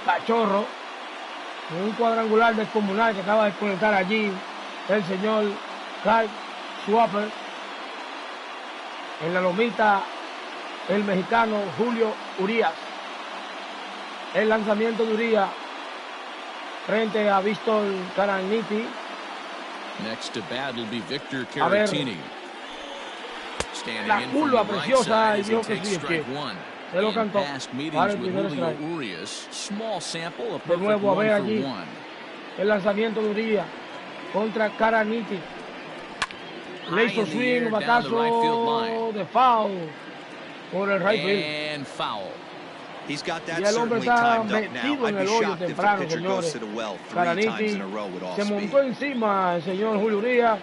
Cachorro, con un cuadrangular descomunal que acaba de conectar allí el señor Kyle Schwarber. En la lomita, el mexicano Julio Urías. El lanzamiento de Urías frente a Víctor Caraniti. Next to bat will be Victor A ver, Caratini. la curva preciosa y dijo que sí, que se lo cantó para el primer strike. De nuevo a ver allí el lanzamiento de Urías contra Caraniti. Le hizo swing, batazo de foul por el right field. Y el hombre está metido en el hoyo temprano, señores. Caraniti se montó encima el señor Julio Urías.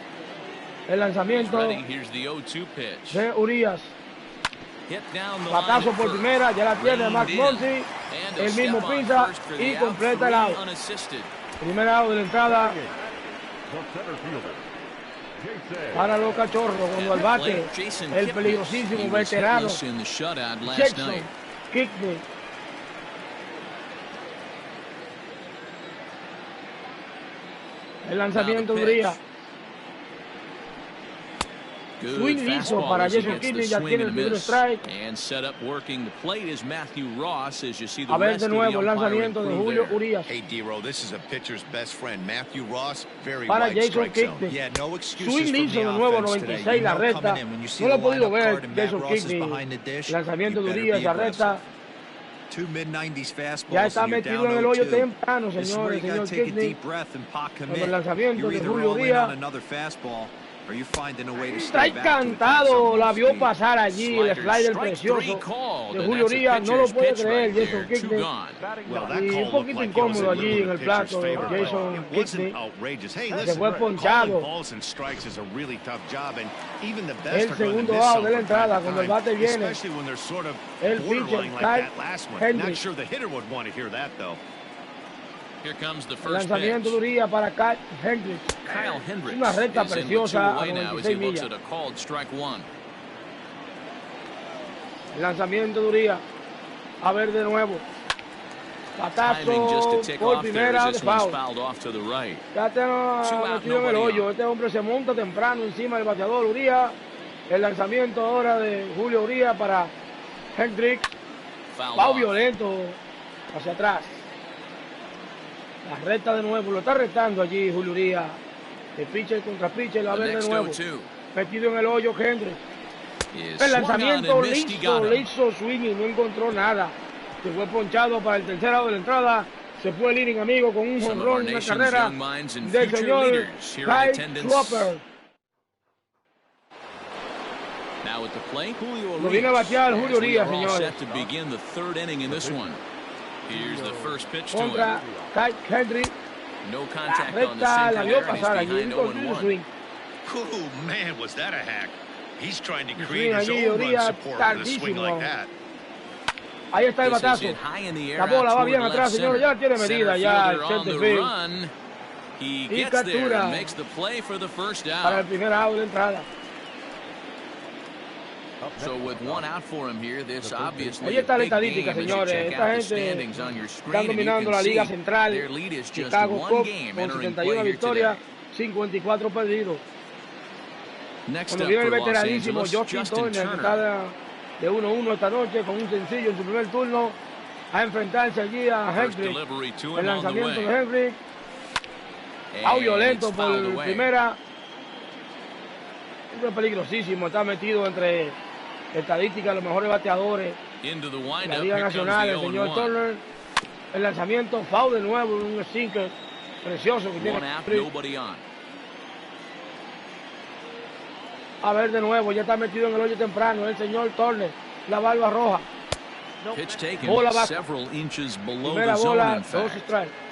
El lanzamiento de Urías. Batazo por primera, ya la tiene Max Monsi. El mismo pinza y completa el out. Primer out de la entrada para los Cachorros. Cuando al bate, el peligrosísimo veterano Jackson Kickney. El lanzamiento de Urías. Swing liso para Jason Kickney, ya tiene el primer strike. A ver de nuevo el lanzamiento de Julio Urías para Jason Kickney. Swing liso de nuevo, 96 la recta. No lo he podido ver Jason Kickney. Lanzamiento de Urías, la recta. Ya está metido en el hoyo temprano, señores. Señor Kickney. Con el lanzamiento de Julio Urías. Está cantado, la vio pasar allí, el slider precioso de Julio Urías, no lo puede creer Jason Kickney. Y un poquito incómodo allí en el plato de Jason Kickney. Se fue ponchado. El segundo out de la entrada, cuando el bate viene, el pitcher Kyle Hendricks. El lanzamiento de Urías para Kyle Hendricks. Una recta preciosa a 96 millas. El lanzamiento de Urías. A ver de nuevo. Batazo por primera de foul. Ya está metido en el hoyo. Este hombre se monta temprano encima del bateador Urías. El lanzamiento ahora de Julio Urías para Hendricks. Foul violento hacia atrás. La recta de nuevo, lo está retando allí Julio Urías. El pitcher contra pitcher, a ver de nuevo. Metido en el hoyo Hendricks. El lanzamiento listo, le hizo swing y no encontró nada. Se fue ponchado para el tercer out de la entrada. Se fue el inning, amigo, con un jonrón en la carrera del señor Kyle Schwarber. Lo viene a batear Julio Urías, señores. Contra Kyle Hendricks. La recta la vio pasar allí, un continuo swing. Oh man, was that a hack? He's trying to create his allí, own run support with a swing like that. Ahí está el batazo. La bola va bien atrás, señores. Ya tiene medida ya el center field. Y captura para el primer out de la entrada. Ahí está la estadística, señores. Esta gente está dominando la Liga Central. Chicago Cubs con 71 victorias, 54 perdidos. Cuando viene el veteranísimo Justin Turner, que está de 1-1 esta noche con un sencillo en su primer turno, a enfrentarse allí a Hendricks. El lanzamiento de Hendricks. Out violento por primera. Es peligrosísimo, está metido entre estadísticas, los mejores bateadores de la Liga Nacional, el señor Turner. El lanzamiento, foul de nuevo, un sinker precioso que tiene. A ver de nuevo, ya está metido en el hoyo temprano el señor Turner, la barba roja. Bola baja. Primera bola, 2 strikes.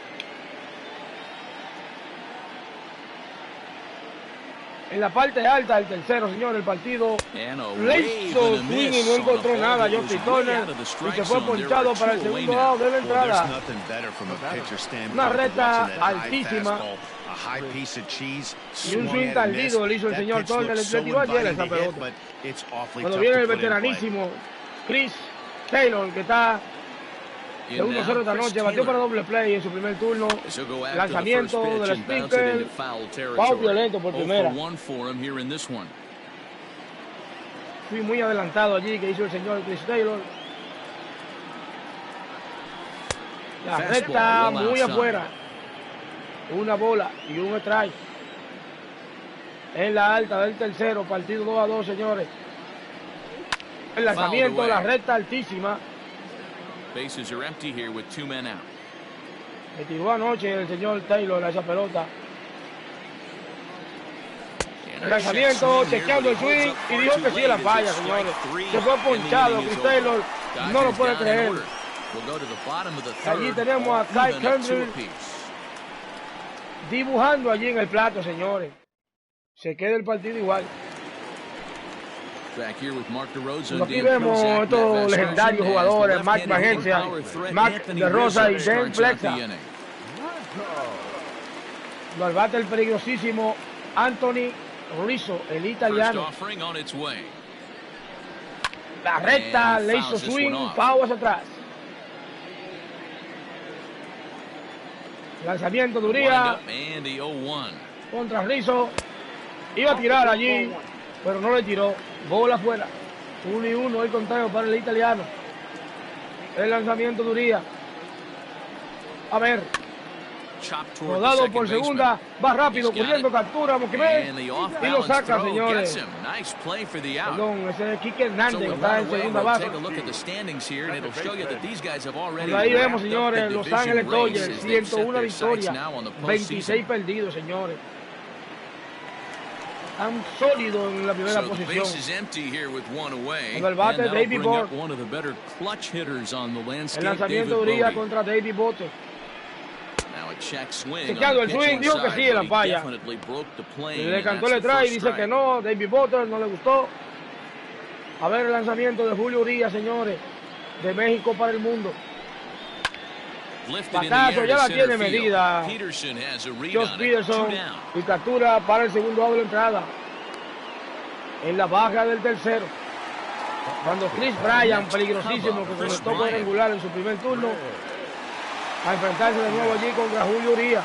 En la parte alta del tercero, señor, el partido le hizo swing y no encontró nada Justin Turner y se fue ponchado para el segundo lado de la entrada. Una recta altísima y un swing tardido le hizo el señor Turner. Le tiró ayer esa pelota. Cuando viene el veteranísimo Chris Taylor, que está De 1-0 esta noche, batió para doble play en su primer turno. Lanzamiento del speaker. Foul violento por primera. Fui muy adelantado allí que hizo el señor Chris Taylor. La recta muy afuera. Una bola y un strike. En la alta del tercero, partido 2-2, señores. El lanzamiento, la recta altísima. Bases are empty here with 2 men out. Me tiró anoche el señor Taylor a esa pelota. El lanzamiento, chequeando el swing y dijo que sí la falla, señores. Se fue ponchado, Chris Taylor no lo puede creer. Allí tenemos a Ty Kendrick dibujando allí en el plato, señores. Se queda el partido igual. Aquí vemos estos legendarios jugadores, Max Magencia, Max de Rosa y Ben Flexa. Lo albate el peligrosísimo Anthony Rizzo, el italiano. La recta le hizo swing, foul hacia atrás. Lanzamiento de Uría contra Rizzo. Iba a tirar allí, pero no le tiró. Bola afuera. 1-1 el conteo para el italiano. El lanzamiento de Uría. A ver. Rodado por segunda. Va rápido, corriendo, captura Moquimé. Y lo saca, señores. Perdón, ese es Quique Hernández que está en segunda base. Y ahí vemos, señores, Los Ángeles Dodgers. 101 victorias. 26 perdidos, señores. Tan sólido en la primera posición. Cuando el bate David Bott. El lanzamiento de Uría contra David Bott. Chequeando el swing, dijo que sí, la falla. Le cantó el strike y dice que no. David Bott no le gustó. A ver el lanzamiento de Julio Uría, señores. De México para el mundo. Batazo, ya la tiene medida Josh Peterson y captura para el segundo out de la entrada. En la baja del tercero. Cuando Chris Bryant, peligrosísimo, que conectó cuadrangular en su primer turno, a enfrentarse de nuevo allí contra Julio Uría.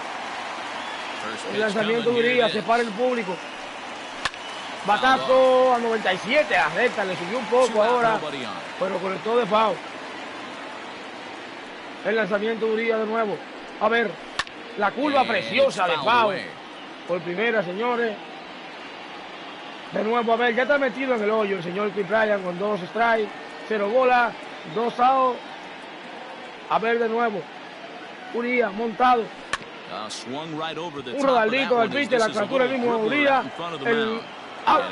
El lanzamiento de Uría se para el público. Batazo a 97, a recta, le subió un poco ahora, pero conectó de foul. El lanzamiento de Uría de nuevo. A ver, la curva preciosa de foul. Por primera, señores. De nuevo, a ver, ya está metido en el hoyo el señor Chris Bryant con 2 strikes, 0 bolas, 2 outs. A ver de nuevo. Uría montado. Un rodaldito del pitcher, la captura el mismo Uría. El out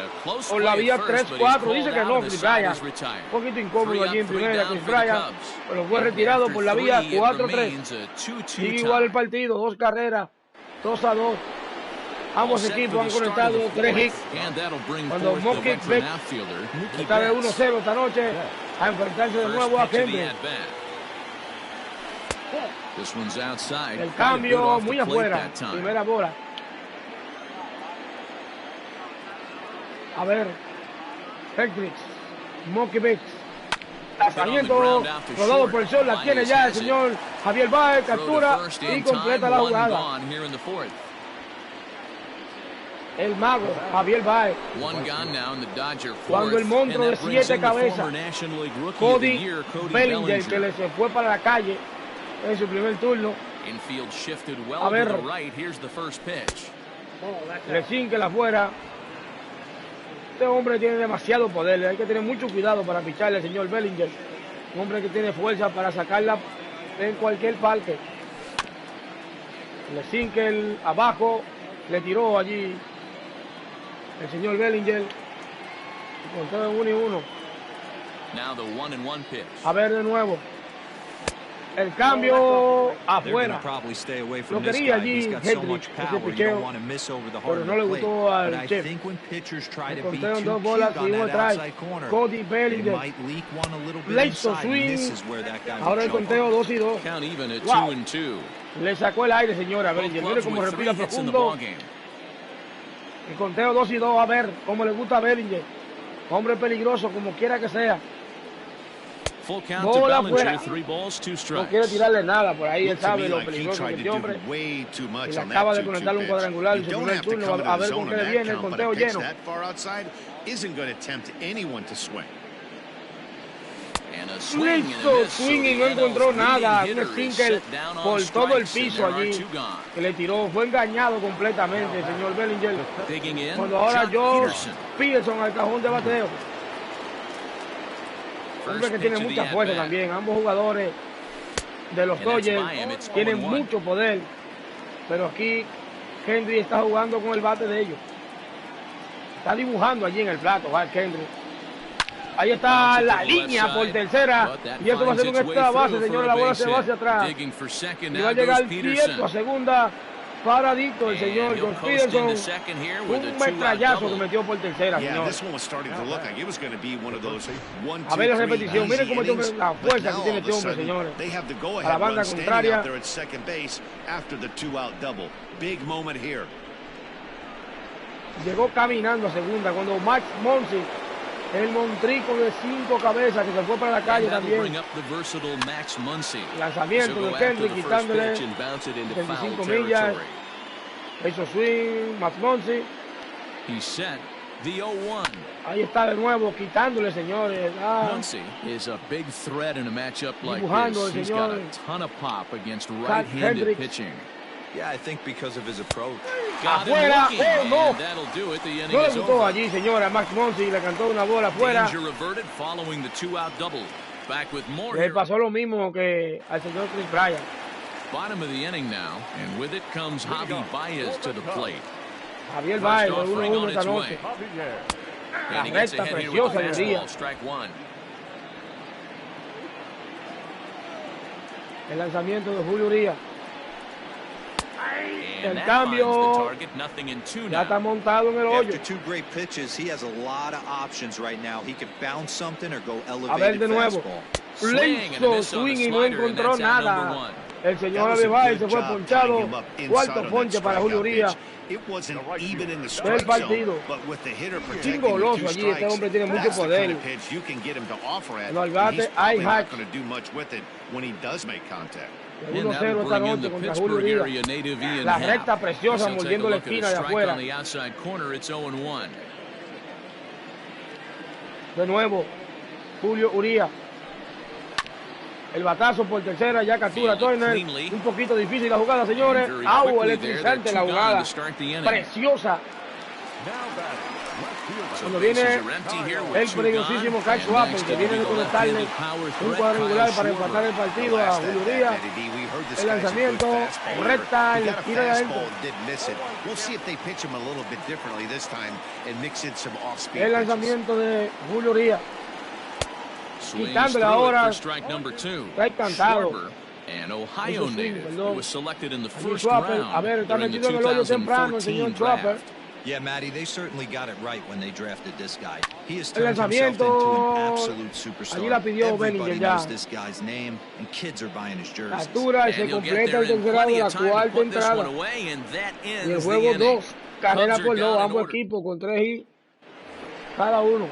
por la vía 3-4. Dice que no, Chris Bryant. Un poquito incómodo allí en primera, Chris Bryant. Pero fue retirado por la vía 4-3. Sigue igual el partido, 2 carreras, 2-2. Ambos equipos han conectado 3 hits. Cuando Mookie Betts está de 1-0 esta noche a enfrentarse de nuevo a Henry. El cambio muy afuera. Primera bola. A ver. Hendricks. Mookie Betts. Lanzamiento rodado por el sol. La tiene ya el señor Javier Baez. Captura y completa la jugada. El mago, Javier Baez. Cuando el monstruo de 7 cabezas, Cody Bellinger, que le se fue para la calle en su primer turno. A ver, le cinque la afuera. Este hombre tiene demasiado poder, hay que tener mucho cuidado para picharle al señor Bellinger. Un hombre que tiene fuerza para sacarla en cualquier parque. Le cinque abajo, le tiró allí el señor Bellinger. Contó en 1-1. A ver de nuevo. El cambio afuera. Lo quería allí Hendricks, ese picheo, pero no le gustó al chef. El conteo en 2 bolas y 1 strike. Cody Bellinger. Leighton swing. Ahora el conteo 2-2. Wow. Le sacó el aire, señora Bellinger. Mire cómo respira profundo. El conteo 2-2. A ver cómo le gusta a Bellinger. Hombre peligroso, como quiera que sea. full count to Bola Bellinger, fuera. 3 balls, 2 No strikes. quiere tirarle nada por ahí, él Looked to sabe me lo like he peligroso que tried este to hombre. do way too Y much le on acaba that de 2-2 conectar un pitch. cuadrangular You en su don't primer have to turno. come into A the ver zone con on qué le that viene el count, but a conteo pitch lleno. that far outside isn't going to tempt anyone to swing. And a swing and a Listo, miss, so swing y the no encontró NL's nada. leading Un hitter is single set down on por todo el strikes, and piso there are allí 2 gone. que le tiró. Fue engañado completamente el señor Bellinger. Digging in, Cuando ahora Jock Josh Peterson. Peterson al cajón de bateo. Hombre First que pitch tiene of the mucha fuerza at-bat. también. Ambos jugadores de los And that's Dodgers by him. It's tienen 0-1. mucho poder. Pero aquí Henry está jugando con el bate de ellos. Está dibujando allí en el plato, Henry. Ahí está la línea por tercera. Y eso va a ser un extra base, señores. La bola se va hacia atrás. Y va a llegar quieto a segunda. Paradito el señor Josh Peterson. Un metrallazo que metió por tercera, señor. A ver la repetición. Miren cómo este hombre, la fuerza que tiene este hombre, señores. A la banda contraria. Llegó caminando a segunda cuando Max Muncy, el montrico de 5 cabezas que se fue para la calle también. Lanzamiento de Henry quitándole 25 millas. Hizo swing, Max Muncy. Ahí está de nuevo quitándole, señores. Muncy is a big threat in a matchup like Dibujando this. el He's got señor a ton of pop against Cat right-handed Hendricks. pitching. Yeah, I think because of his approach. Got him Afuera. looking, Oh, no. and that'll do it. The inning No le is gustó over. allí, señora. Max Muncy le cantó una bola afuera. Danger averted following the 2-out double. Back with more Le here. pasó lo mismo que al señor Chris Bryant. Bottom of the inning now, and with it comes Javi Baez to the plate. Javier First Baez, de offering 1-1 on esta its noche. way. La And he gets recta ahead here with preciosa the del día. fastball, strike 1. El lanzamiento de Julio Urias. And El that cambio. finds the target, nothing in 2 Ya está now. montado en el hoyo. After 2 great pitches, he has a lot of options right now. He could bounce something or go A ver elevated de nuevo. fastball. Swing and a Listo, miss on the swing y no slider, and encontró that's out nada. number 1. El señor Javier Baez se fue ponchado. Cuarto ponche para Julio Urias. Del partido. Un goloso allí. Este hombre tiene mucho poder. No, al bate hay hack. And 1-0 that'll esta bring in noche the contra Pittsburgh Julio area Urias. native Ian La Happ. recta preciosa As he'll take a mordiendo la look at a esquina de strike afuera. on the outside corner, it's 0-1. De nuevo, Julio Urias. El batazo por tercera, ya captura Turner. Un poquito difícil la jugada, señores. Au, electrizante la jugada. Preciosa. Cuando viene el peligrosísimo Kyle Schwarber, que viene de conectarle un cuadrangular para empatar el partido a Julio Urias. El lanzamiento, recta en la esquina de adentro. El lanzamiento de Julio Urias. Quitándole ahora. Está encantado. An Ohio native who was selected in the first Schwarber, a round ver, está during the metido en el hoyo temprano el 2014 señor Schwarber. draft. Yeah, Matty, they certainly got it right when they drafted this guy. He has El turned himself into lanzamiento, an absolute superstar. allí la pidió Everybody Bellinger ya. knows this guy's name, and kids are buying his jerseys. Captura y And se he'll get completa there el in tercer lado plenty de la of time to cuarta put this one entrada. away, and that Y el ends the juego inning. 2, carrera Cubs are por 2, down in ambos order. equipos con 3 hits cada uno.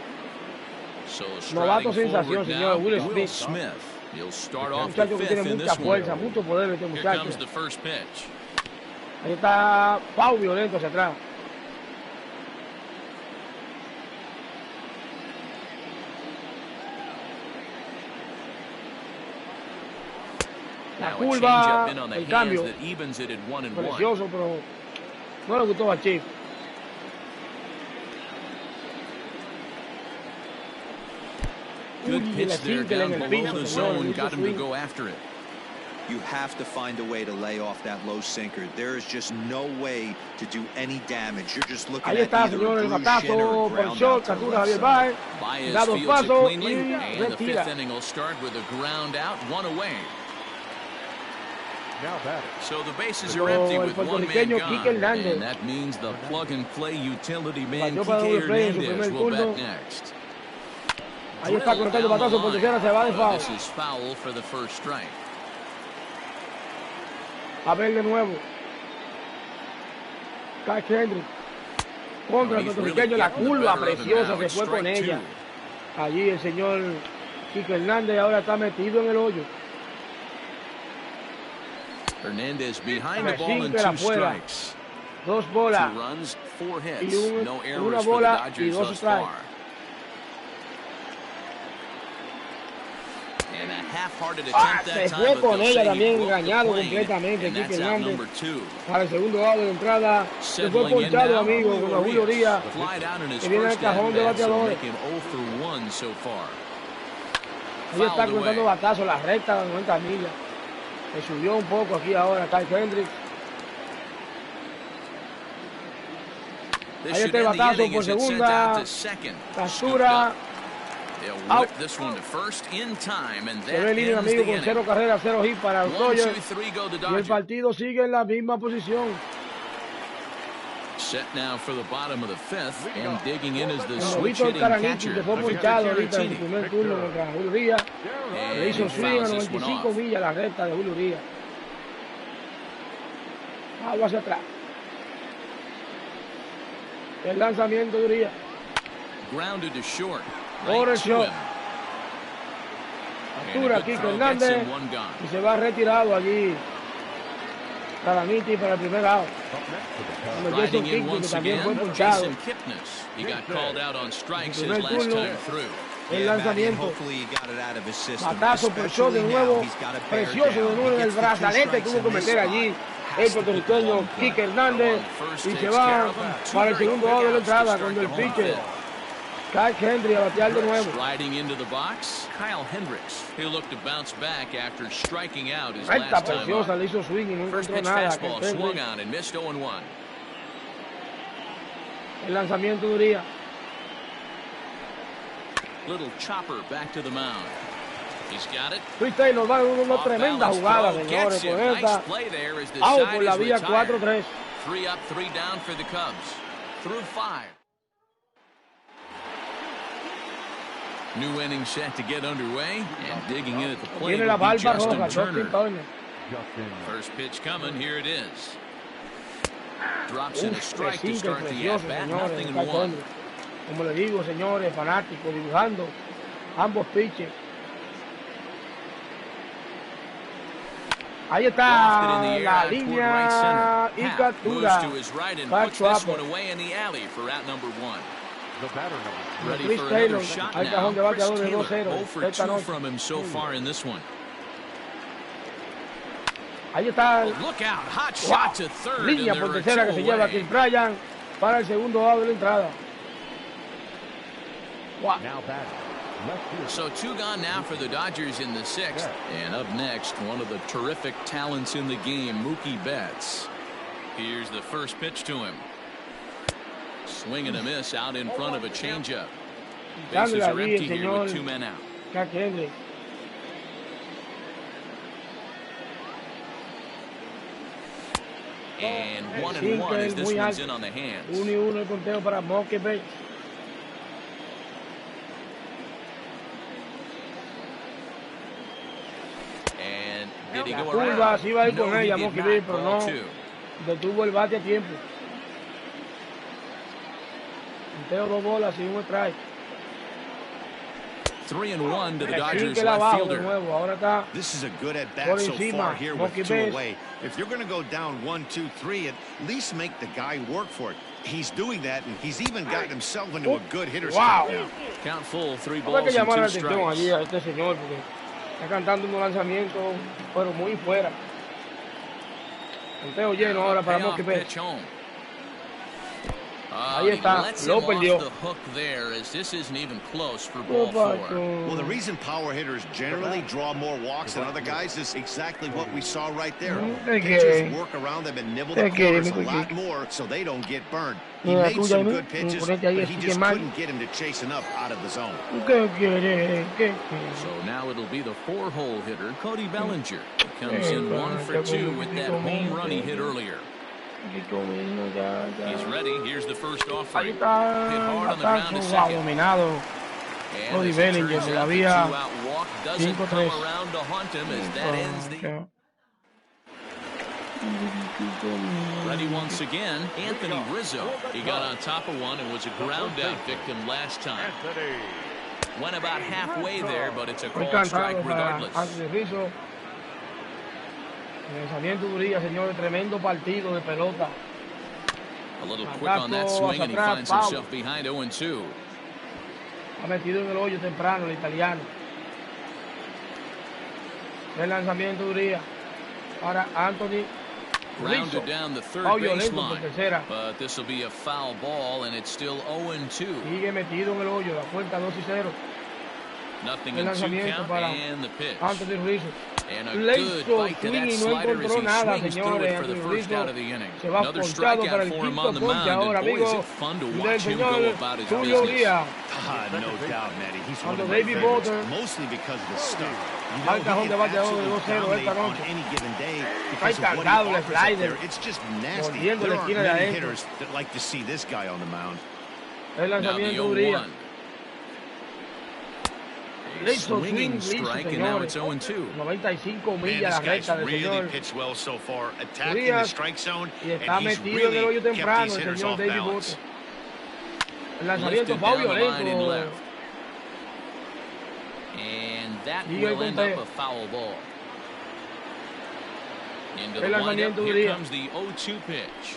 So Novato striding sensación, forward señor, now, Will Will Smith. Smith. He'll start Un off the muchacho que fifth tiene in mucha this one. fuerza, mucho poder este Here muchacho. comes the first pitch. Ahí está Pau violento hacia atrás. La Now a curva, changeup in on the el hands cambio. that evens it at 1-1. Precioso, pero no le gustó a Chief. Good Uy, pitch el there esfínter en down el below piso, the señor, zone, hizo got him to swing. go after it. You have to find a way to lay off that low sinker. There is just no way to do any damage. You're just looking Ahí at está, either señor, a el bruised batazo shin or a por ground short, out to the captura left Javier side. Baez, Baez da dos fields it pasos cleanly, y and the retira. fifth inning will start with a ground out, 1 away. So the bases are empty el with 1 man puertorriqueño gone, Quique Hernández. and that means the plug-and-play utility man Batió para Quique doble play en su Hernandez primer will turno. bat next. Ahí está Drilled conectando down the batazo por line. tercera, se va de foul. This is foul for the first strike. A ver de nuevo. Kyle Hendricks. Contra el puertorriqueño, la curva preciosa se fue con ella. Allí el señor Kike Hernández ahora está metido en el hoyo. Hernandez behind the ball and 2 strikes. 2 bolas. 2 runs, 4 hits. Y No una errors for the bola y Dodgers 2 thus strikes. far. And a half-hearted attempt that Se time, fue but con they'll ella say he también, broke the engañado plane, completamente. and Kike that's out Hernández number 2. para el segundo lado de la entrada. Se fue Settling in ponchado, now, amigo, con Julio Urias, flied out in his que viene al first cajón de at-bat, so bateadores. making 0 for 1 so far. Ahí está Fouled contando away. batazos, la recta de 90 millas. Se subió un poco aquí ahora, Kyle Hendricks. This Ahí should está el end the batazo inning por as it's sent segunda. out to second. Captura. They'll whip this one to first in time, and Se that ve el inning, ends amigo, the con 0 inning. carreras, 0 hits para los 1, 2, Dodgers. 3 go the Y el Dodgers. partido sigue en la misma posición. Set now for the bottom of the 5th, and digging in is the El switch novito hitting Caranich, catcher, que fue Victor ponchado ahorita en su Caratini. primer turno contra Julio Urias. Le And hizo he swing a fouls this one 95 off. millas la recta de Julio Urias. Agua hacia atrás. El lanzamiento de Urias. Grounded to short. Corre Right to short. him. Captura And a good Kike throw gets Hernández him 1 gone. y se va retirado allí Caraniti para el primer out. Cuando Jason Riding in Kipnis, que once también fue again, ponchado. Jason Kipnis. He got called out on strikes his primer last turno. time through. El Yeah, Matty, and lanzamiento. hopefully he got it out of his system. Batazo por short de Especially nuevo. now, he's got to bear Precioso de down. nuevo He en el gets the 2 brazalete. strikes Tuvo que in this meter spot. allí Has el to put the puertorriqueño ball in play. Kike Hernández. Y se va para el segundo out de la entrada cuando el pitcher Kyle Hendricks a batear de nuevo. Sliding into the box, Kyle Hendricks. He'll look to bounce back after striking out his Recta last time preciosa, up. le hizo swing y no First encontró pitch nada. fastball Kyle swung Hendricks. on and missed 0-1. El lanzamiento de Urias. Little chopper back to the mound. He's got it. Chris Taylor va a dar una Off tremenda balance jugada, throw, señores, gets him. con esta. Nice play there as the Out side por la is vía retired. 4-3. 3 up, 3 down for the Cubs. Through 5. New inning set to get underway, and digging in at the plate Tiene la will be barba Justin roja, Justin Turner. Turner. First pitch coming, here it is. Drops in a Uf, strike to recinto start the precioso, at-bat, señores, nothing in Kyle 1. Hendricks. Como le digo, señores, fanáticos, dibujando ambos pitches. Ahí Lofted in the está air la out toward right línea center. y Happ moves captura. to his right and Back puts this swapper. one away in the alley for out number 1. Ready Chris for Taylor another shot al now. cajón de Chris bateador de Taylor, 2-0 0 for esta 2 noche. from him so far in this one. Ahí está el Look out, hot shot to third, and línea there por are tercera que 2 se lleva away. Kim Bryan para el segundo lado de la entrada. Wow. So 2 gone now for the Dodgers in the 6th. And up next, one of the terrific talents in the game, Mookie Betts. Here's the first pitch to him. Swing and a miss out in front of a changeup. Bases are empty here with 2 men out. Kyle Hendricks. And 1-1 as this one's in on the hands. 1-1 el conteo para Mookie Betts. And did he La go curva, around? sí va a ir con No, he ella, did Mookie not. Betts, pero Ball no 2. detuvo el bate a tiempo. Conteo 2 bolas y 1 strike. 3-1 to the Dodgers Que la left bajo de fielder. nuevo. Ahora está This is a good at bat por so encima, far here with Mookie 2 Betts. away. If you're going to go down 1, 2, 3, at least make the guy work for it. He's doing that, and he's even gotten himself into a good hitter's Wow. spot now. Count full, 3 Hay balls que and llamar la 2 atención allí strikes. a este señor porque está cantando un lanzamiento, pero muy fuera. Conteo lleno ahora para Payoff Mookie Betts. pitch home. Ahí está, Lets lo him perdió. off the hook there, as this isn't even close for ball 4. Well, the reason power hitters generally draw more walks than other guys is exactly what we saw right there. Te Pitchers quiere. work around them and nibble Te the quiere, corners a mi lot cuchico. more so they don't get burned. He Mira, made tuya, some mi- good pitches, ponete ahí, but he así just que mal. couldn't get him to chase enough out of the zone. ¿Qué quiere? ¿Qué quiere? So now it'll be the 4-hole hitter, Cody Bellinger. He comes in 1 for 2 with that home run he hit earlier. He's ready. Here's the first Ahí offering. está Hit hard on the el ground to batazo second. dominado. And Cody as it Bellinger turns de la out, the vía 2-out walk doesn't 5-3. come around to haunt him as that ends the... Ready once again, Anthony Rizzo. He got on top of one and was a ground out victim last time. Went about halfway there, but it's a called strike regardless. Lanzamiento Uría, señores, tremendo partido de pelota. A little quick on that swing, and he finds himself behind 0-2. Ha metido en el hoyo temprano el italiano. El lanzamiento Uría para Anthony. Grounded down the third baseline, but this will be a foul ball, and it's still 0-2. Sigue metido en el hoyo, la cuenta 2-0. Nothing in 2 count, and the pitch. Anthony Rizzo. And a good bite to that slider as he swings through it for the first out of the inning. Another strikeout for him on the mound, and boy, is it fun to watch him go about his business. No doubt, Matty. He's one of my favorites, mostly because of his stuff. You know, he can absolutely dominate on any given day because of what he offers up there. It's just nasty. There aren't many hitters that like to see this guy on the mound. Now the 0-1. Swinging strike, and now it's 0-2. 95 millas la recta del really señor. pitched well so far, attacking the strike zone, Y está and he's metido en el hoyo really kept temprano these el hitters señor off David balance. Bote. El lanzamiento fue violento. And that will end up a foul ball. Into the windup, here comes the 0-2 pitch.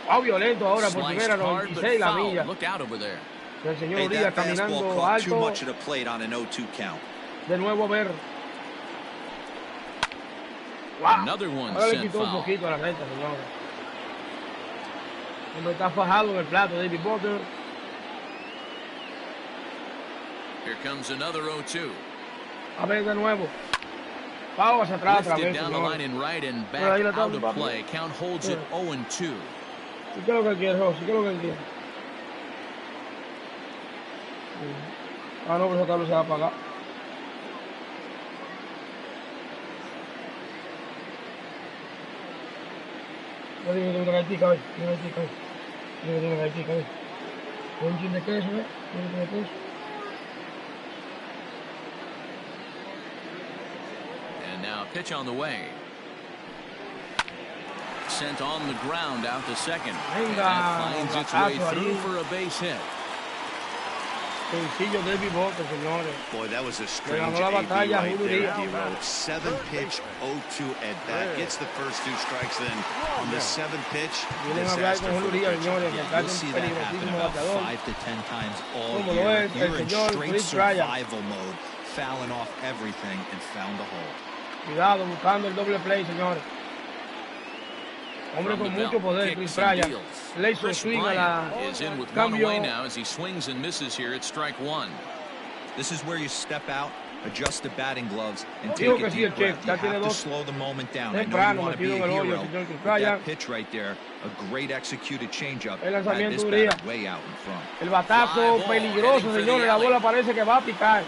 Violento ahora por primera, 96 la milla. Look out over there. El señor Urias caminando alto. Too much of the plate on an 0-2 count. De nuevo a ver. Wow. Another one ahora le sent quitó un foul. poquito a la recta, señores. Cuando está fajado en el plato David Bote. Here comes another 0-2. A ver de nuevo. Pau hacia atrás otra vez, down the line and right and back out of play. Count holds it 0-2. ¿Qué es lo que quiere, Rossi? ¿Qué es lo que quiere? Ah, no, pero esa tabla se va a apagar. Dime una galletica, ve. Una galletica, ve. Dime una galletica, ve. Un chin de queso, ve. Un chin de queso. And now pitch on the way. Sent on the ground out to second. And that finds its way through for a base hit. Sencillo David Bote, señores. Boy, that was a strange AB right there. 7-pitch 0-2 at bat. Gets the first 2 strikes then. On the 7th pitch, disaster for the pitcher. You'll see that happen about 5 to 10 times all year. You're in straight survival mode, fouling off everything and found a hole. Cuidado, buscando el doble play, señores. Hombre con mucho poder, Chris Bryant. Le hizo swing a la cambio. Now as he swings and misses here at strike 1. This is where you step out, adjust the batting gloves, and take a deep breath. You have to slow the moment down. I know you want to be a hero, but that pitch right there, a great executed changeup, had this batter way out in front. El batazo peligroso, señores. La bola parece que va a picar.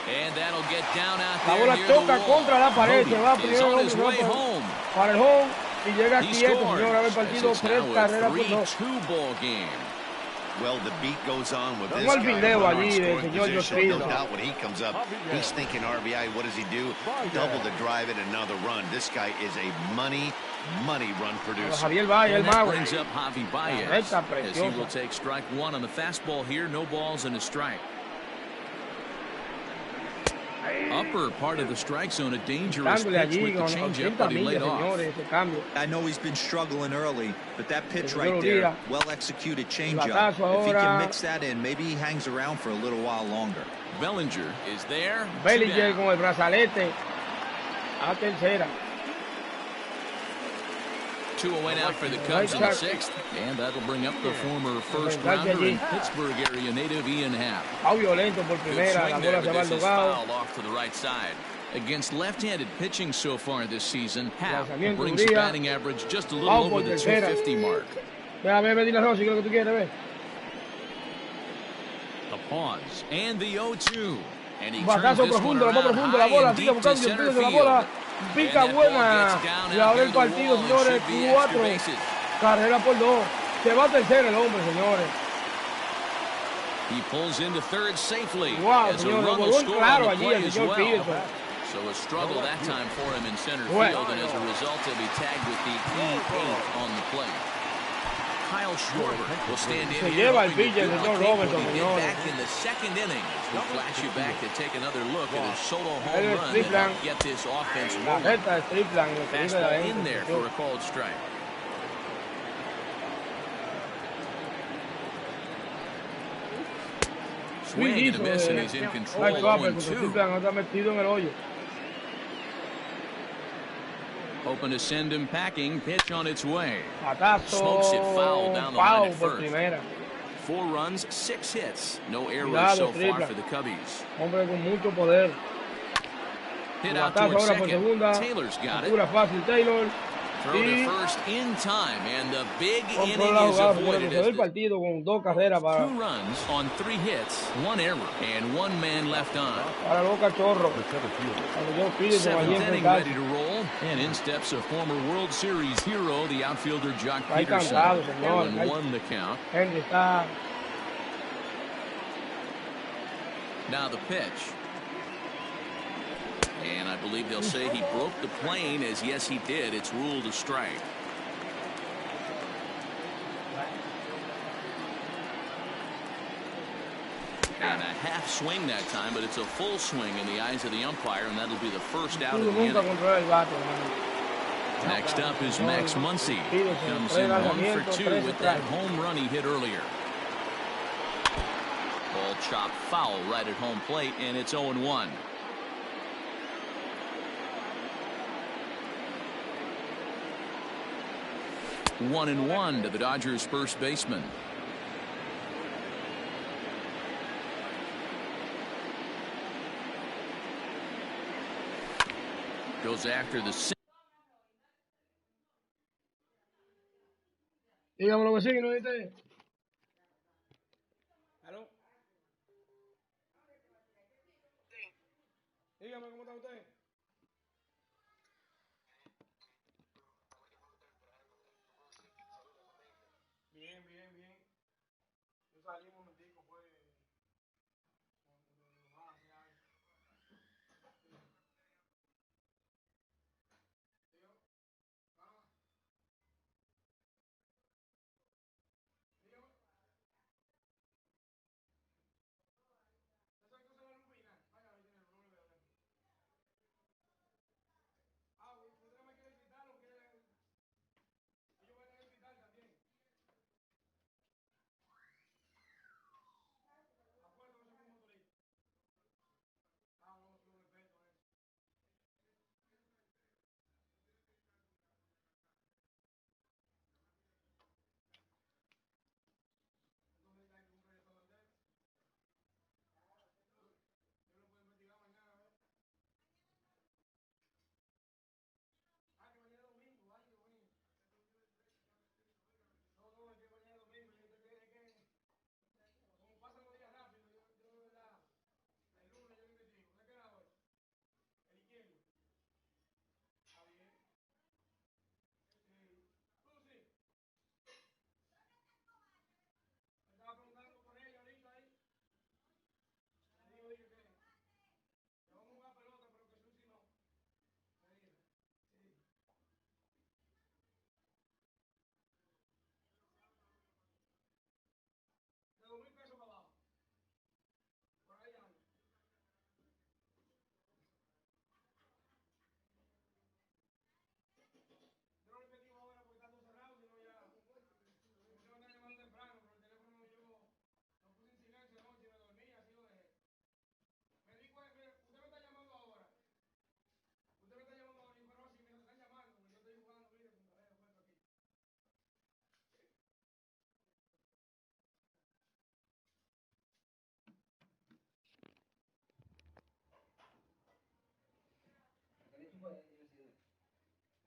And that'll get down out la there bola toca contra la pared, se va primero para el home y llega quieto, señor. Haber partido 3 carreras por 2. Well, the beat goes on with this guy. Video allí del señor no doubt when he comes up, he's thinking RBI. What does he do? Double to drive it, another run. This guy is a money run producer. Javier Baez, el mago. Brings up Javi Baez as he will take strike 1 on the fastball here. No balls and a strike. Upper part of the strike zone, a dangerous pitch with the changeup, but he laid off. I know he's been struggling early, but that pitch right there, well-executed changeup. If he can mix that in, maybe he hangs around for a little while longer. Bellinger is there. Bellinger con el brazalete a tercera. 2 away now for the Cubs in the 6th, and that'll bring up the former first-rounder and Pittsburgh area native Ian Happ. Violento por primera, la bola se va al dogado. Off to the right side. Against left-handed pitching so far this season, Happ brings the batting average just a little over the 250 mark. Dile a Rossi, ¿qué es lo que tú quieres ver? The pause and the 0-2. And he batazo profundo, la bola, sigue buscando el de la bola. Pica buena y abre el partido, señores. 4 carreras por 2. Se va a tercera el hombre, señores. He pulls into third safely. Wow, señores, volvió claro allí el señor Peterson. So a struggle that time for him in center field, and as a result, he'll be tagged with the E8 on the play. Kyle Schwarber will stand in Se here. lleva el pitcher, el señor Robertson, señores. Back in the second inning. We'll flash you back to take another look at his solo home run to help get this offense rolling. Fastball in there for a called strike. Swing and a miss, and he's in control. 0-2. Hoping to send him packing. Pitch on its way. Smokes it foul down the line at first. 4 runs, 6 hits. No errors so far for the Cubbies. Hombre con mucho poder. Hit out towards second. Taylor's got it. Fácil, Taylor. Throw to first in time, and the big inning is avoided. 2 runs on 3 hits, 1 error, and 1 man left on. 7th inning ready to roll, and in steps a former World Series hero, the outfielder Jock Peterson. 1-1 the count. Now the pitch. And I believe they'll say he broke the plane, as yes he did. It's ruled a strike. And a half swing that time, but it's a full swing in the eyes of the umpire, and that'll be the first out of the inning. Next up is Max Muncy. Comes in 1 for 2 with that home run he hit earlier. Ball chopped foul right at home plate, and it's 0-1. 1-1 to the Dodgers' first baseman. Goes after the. Dígame lo que sigue, ¿no viste? ¿Aló? Dígame cómo está usted. Bien, bien, bien. Yo salí un momentico, fue.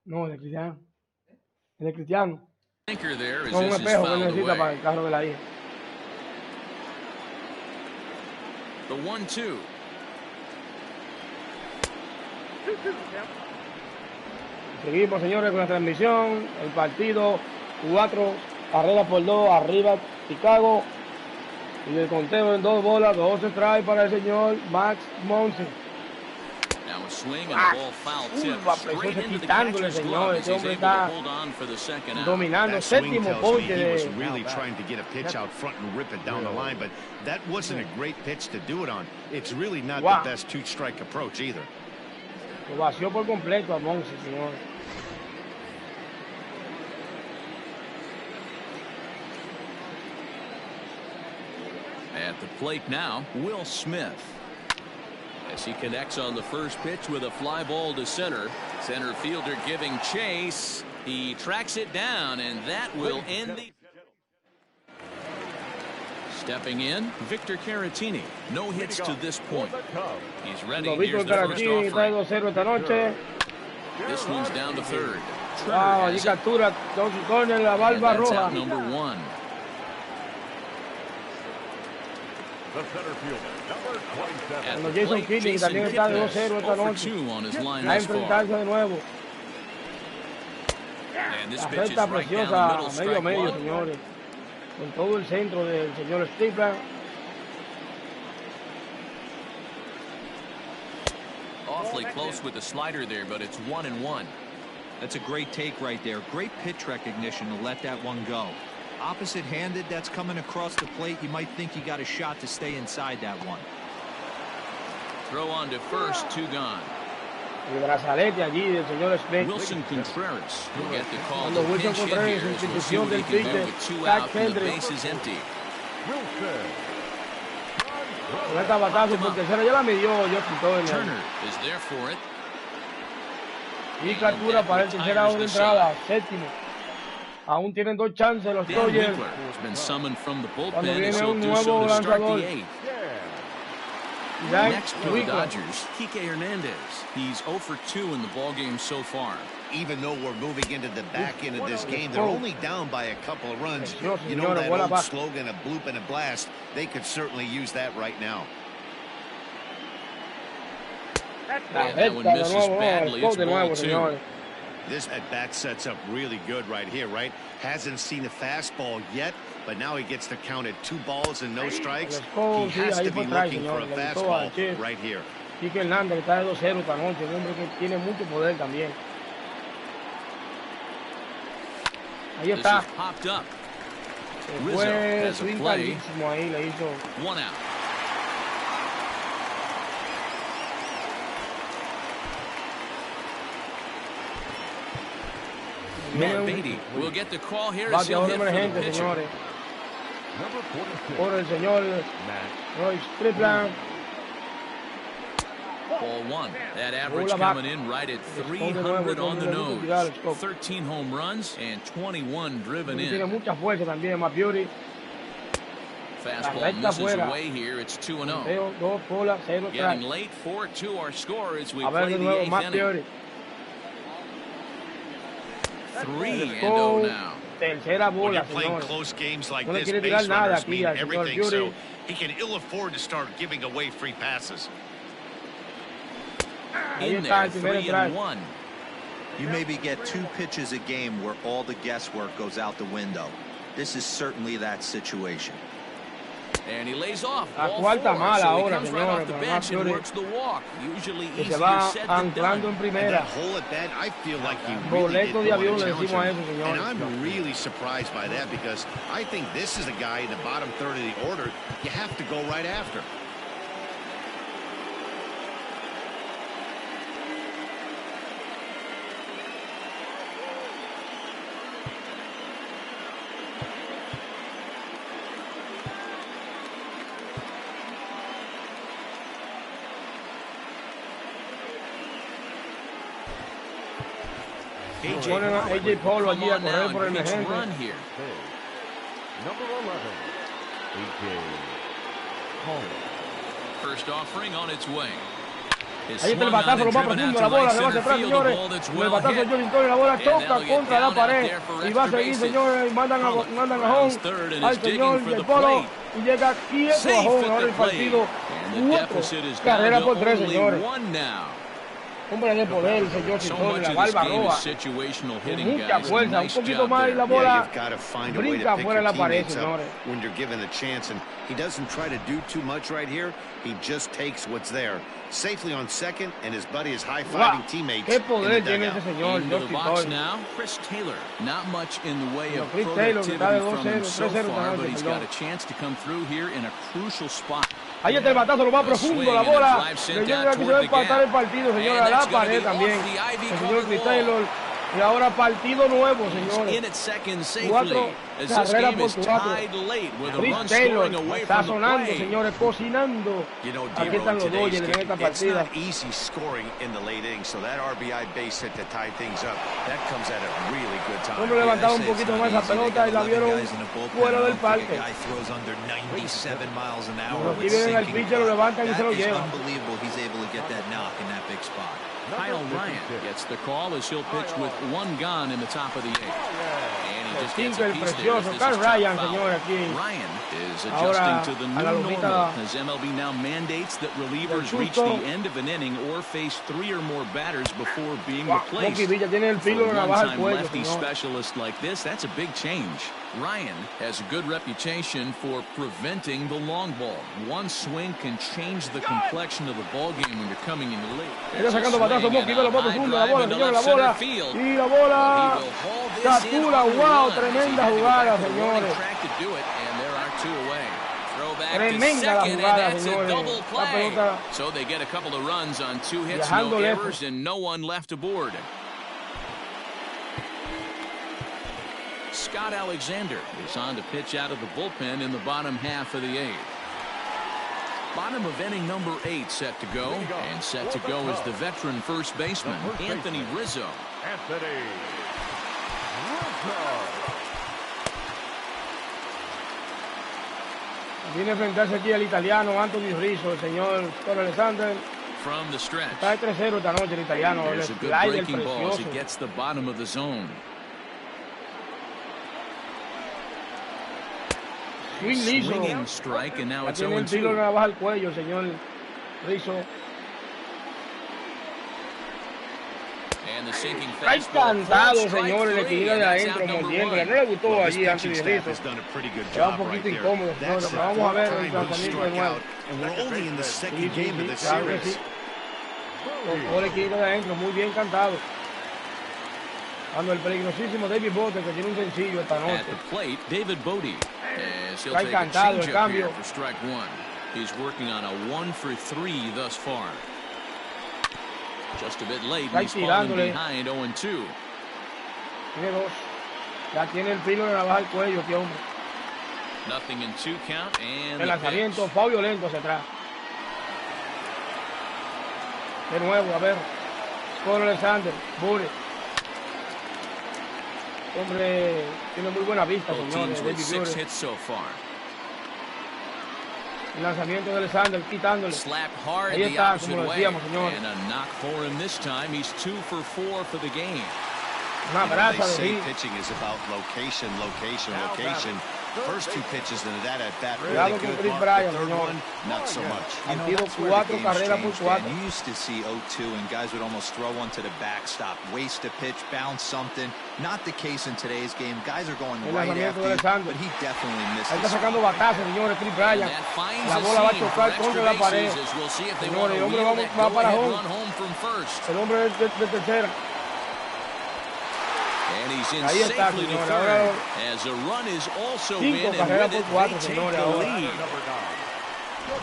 No, el de Cristiano. El de Cristiano. Con un espejo que necesita para el carro de la hija. The 1-2. Seguimos, señores, con la transmisión. El partido 4 carreras por 2 arriba Chicago. Y el conteo en 2 bolas, 2 strikes para el señor Max Muncy. swing and a ball foul tip straight into the catcher's glove as he's able to hold on for the second out. Dominando séptimo ponche. He was really trying to get a pitch out front and rip it down the line, but that wasn't a great pitch to do it on. It's really not the best two-strike approach either. Lo vació por completo a Monsi, señor. At the plate now, Will Smith. As he connects on the first pitch with a fly ball to center. Center fielder giving chase. He tracks it down, and that will end the... Stepping in, Victor Caratini. No hits to this point. He's ready. Here's the first offering. This one's down to third. Wow, allí captura con la barba roja. That's out number one. The center fielder, number 27. Cuando Jason Keating también está de 2-0 esta noche. Va a enfrentarse de nuevo. La recta preciosa, medio, señores. Con todo el centro del señor Stifler. Awfully close with the slider there, but it's 1-1. That's a great take right there. Great pitch recognition to let that one go. Opposite-handed, that's coming across the plate. You might think you got a shot to stay inside that one. Throw on to first, 2 gone. El brazalete allí del señor Smith. Wilson Contreras will get the call. Cuando Wilson Contreras, institución del pitcher, Zach Kendrick. Bases empty. Con esta batazo por tercera ya la midió Justin Turner is there for it. Y captura para el tercera entrada, séptimo. Aún tienen 2 chances los Dodgers. Cuando viene un nuevo lanzador. Next for the Dodgers, Kike Hernandez. He's 0 for 2 in the ballgame so far. Even though we're moving into the back end of this game, they're only down by a couple of runs. You know that old slogan, a bloop and a blast. They could certainly use that right now. That one misses badly. It's ball 2. This at-bat sets up really good right here, right? Hasn't seen a fastball yet, but now he gets to count at 2 balls and no strikes. He has to be looking for a fastball right here. Kike Hernández está de 2-0 esta noche, un hombre que tiene mucho poder también. Ahí está. Fue swing calísimo ahí, le hizo. 1 out. Matt Beatty will get the call here as he'll hit for the pitcher. Por el señor Royce Triplan. Ball 1. That average coming in right at 300 on the nose. 13 home runs and 21 driven in. Tiene mucha fuerza también, Matt Beatty. Fastball misses away here. It's 2-0. Getting late, 4-2 our score as we play the 8th inning. 3-0 now. Tercera bola, when you're playing close games like this, base runners mean everything, so he can ill afford to start giving away free passes. In there, 3-1. You maybe get 2 pitches a game where all the guesswork goes out the window. This is certainly that situation. And he lays off. La cuarta mala ahora, comes right off the bench and works the walk. Usually easier said than done. En primera. That hole at bat, I feel like he really did go on a challenge him. And I'm really surprised by that because I think this is a guy in the bottom third of the order you have to go right after. Ponen a AJ Polo allí a correr por el emergente. First offering on its way. Ahí está el batazo, lo va profundo, la bola se va hacia atrás, señores. El batazo de Joe Vittorio, la bola choca contra la pared. Y va a seguir, señores, y mandan a home al señor del Polo. Y llega quieto a home. Ahora el partido 4 carreras por 3, señores. Hombre de poder, señor Chitón, la barba roja. Con mucha fuerza, un poquito más y la bola brinca fuera de la pared, señores. When you're given the chance, and he doesn't try to do too much right here. He just takes what's there. Safely on second, and his buddy is high-fiving teammates. Qué poder tiene ese señor, Into the box now, Chris Taylor. Not much in the way of productivity from him so far, but he's got a chance to come through here in a crucial spot. Ahí está el batazo, lo va profundo, la bola. Le llega que se va a empatar el partido, señores, a la pared también. El señor Chris Taylor. Y ahora partido nuevo, señores. 4 carreras por 4. Chris Taylor está sonando, señores, cocinando. Aquí están los Dodgers en esta partida. Hombre levantaba un poquito más esa pelota y la vieron fuera del parque. Aquí vienen al pitcher, lo levantan y se lo llevan. Kyle Ryan gets the call as he'll pitch with 1 gone in the top of the 8th. And he just gets a piece there. Kyle Ryan, señor, aquí. Ryan is adjusting to the new normal as MLB now mandates that relievers reach the end of an inning or face 3 or more batters before being replaced. For a one-time lefty specialist like this, that's a big change. Ryan has a good reputation for preventing the long ball. One swing can change the complexion of the ball game when you're coming in the lead. Está sacando batazo, Monkey, ve la bola profunda, la bola, señores, la bola. Y la bola captura, wow, tremenda jugada, señores. Tremenda la jugada, señores. La pelota. So they get a couple of runs on 2 hits, no errors, and no one left aboard. Scott Alexander is on to pitch out of the bullpen in the bottom half of the 8th. Bottom of inning number 8 set to go, and set to go is the veteran first baseman, Anthony Rizzo. Viene a enfrentarse aquí al italiano Anthony Rizzo, el señor Alexander. From the stretch. Está de 3-0 esta noche el italiano. There's a good breaking ball as he gets the bottom of the zone. Swinging strike, and now it's 0-2. Tiene el baja el cuello, señor Rizzo. Está encantado, señores, le tira de adentro mordiéndole. No le gustó allí a Anthony Rizzo. Está un poquito incómodo, señores, pero vamos a ver el lanzamiento de nuevo. Claro que sí. Por el quito de adentro, muy bien cantado. Cuando el peligrosísimo David Bote, que tiene un sencillo esta noche. Está encantado el cambio. He's working on a 1 for 3 thus far. Just a bit late, he's falling behind 0-2. Tiene 2. Ya tiene el filo de la baja del cuello, qué hombre. Nothing in 2 count, and el lanzamiento fue violento hacia atrás. De nuevo, a ver. Con Alexander, Bure. Hombre, tiene muy buena vista, señores. El lanzamiento de Alexander, quitándole. Ahí está, como lo decíamos, señores. Una brasa de hit. First 2 pitches into that at bat. Really good. Not so much. Han sido 4 carreras por 4. You used to see 0-2 and guys would almost throw one to the backstop, waste a pitch, bounce something. Not the case in today's game. Guys are going right after you, but he definitely missed. Está sacando batazos, señores. Chris Bryant. La bola va a chocar contra la pared. Señores, el hombre va para home. El hombre es de tercera. And he's in safely to third as a run is also in, and with it, they take the lead.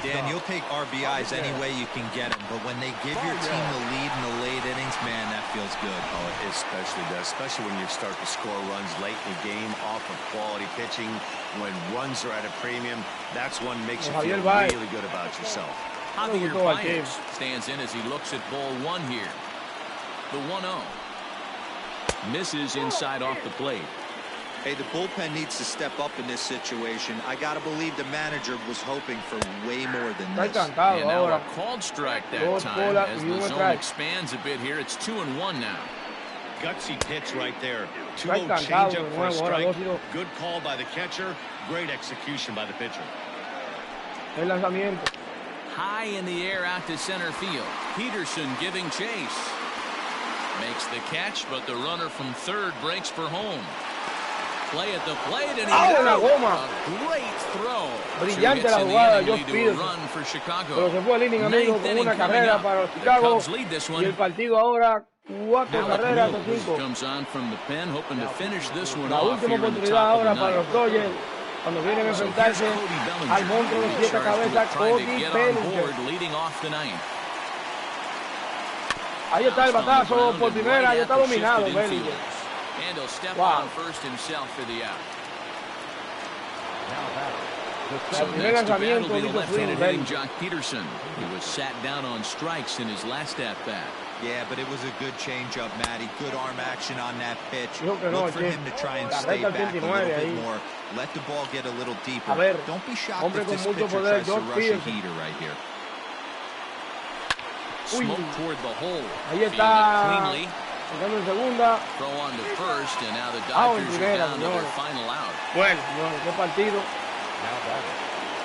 Dan, you'll take RBIs any way you can get them, but when they give your team the lead in the late innings, man, that feels good. Oh, it especially does, especially when you start to score runs late in the game off of quality pitching. When runs are at a premium, that's one makes you feel really good about yourself. Javier Baez stands in as he looks at ball 1 here. The 1-0. Misses inside off the plate. Hey, the bullpen needs to step up in this situation. I gotta believe the manager was hoping for way more than this. And now a called strike that time as the zone expands a bit here. It's 2-1 now. Gutsy pitch right there. 2-0 changeup for a strike. Good call by the catcher. Great execution by the pitcher. High in the air out to center field. Peterson giving chase. Makes the catch, but the runner from third breaks for home. Play at the plate, and he's out. A great throw. Brillante la jugada de Josh Peterson. Pero se fue el inning, amigo, con una carrera para los Chicago. Y el partido ahora 4 carreras a 5. La última oportunidad ahora para los Dodgers cuando vienen a enfrentarse al monstruo de 7 cabezas, Cody Bellinger. Ahí está el batazo por primera, ya está dominado Bellinger. Wow. El primer lanzamiento hizo swing Jock Peterson, who was sat down on strikes in his last at bat. Yeah, but it was a good changeup, Matty. Good arm action on that pitch. Look for him to try and stay back a little bit more. Let the ball get a little deeper. Don't be shocked if this pitcher tries to rush a heater right here. Smoke toward the hole. Ahí está. Cleanly. En segunda. Throw on to first, and now the Dodgers are down to their final out. Bueno, qué partido.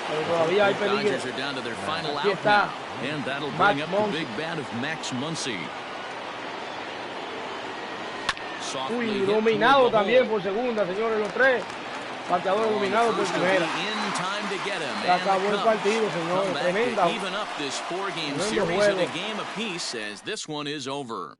Pero todavía hay peligro. Dodgers are down to their final out now, and that'll bring up the big bat of Max Muncy. Uy, dominado también por segunda, señores, los tres. Bateador dominado por primera. Se acabó el partido, señores. Tremenda. Even up this 4-game series at a game apiece as this one is over.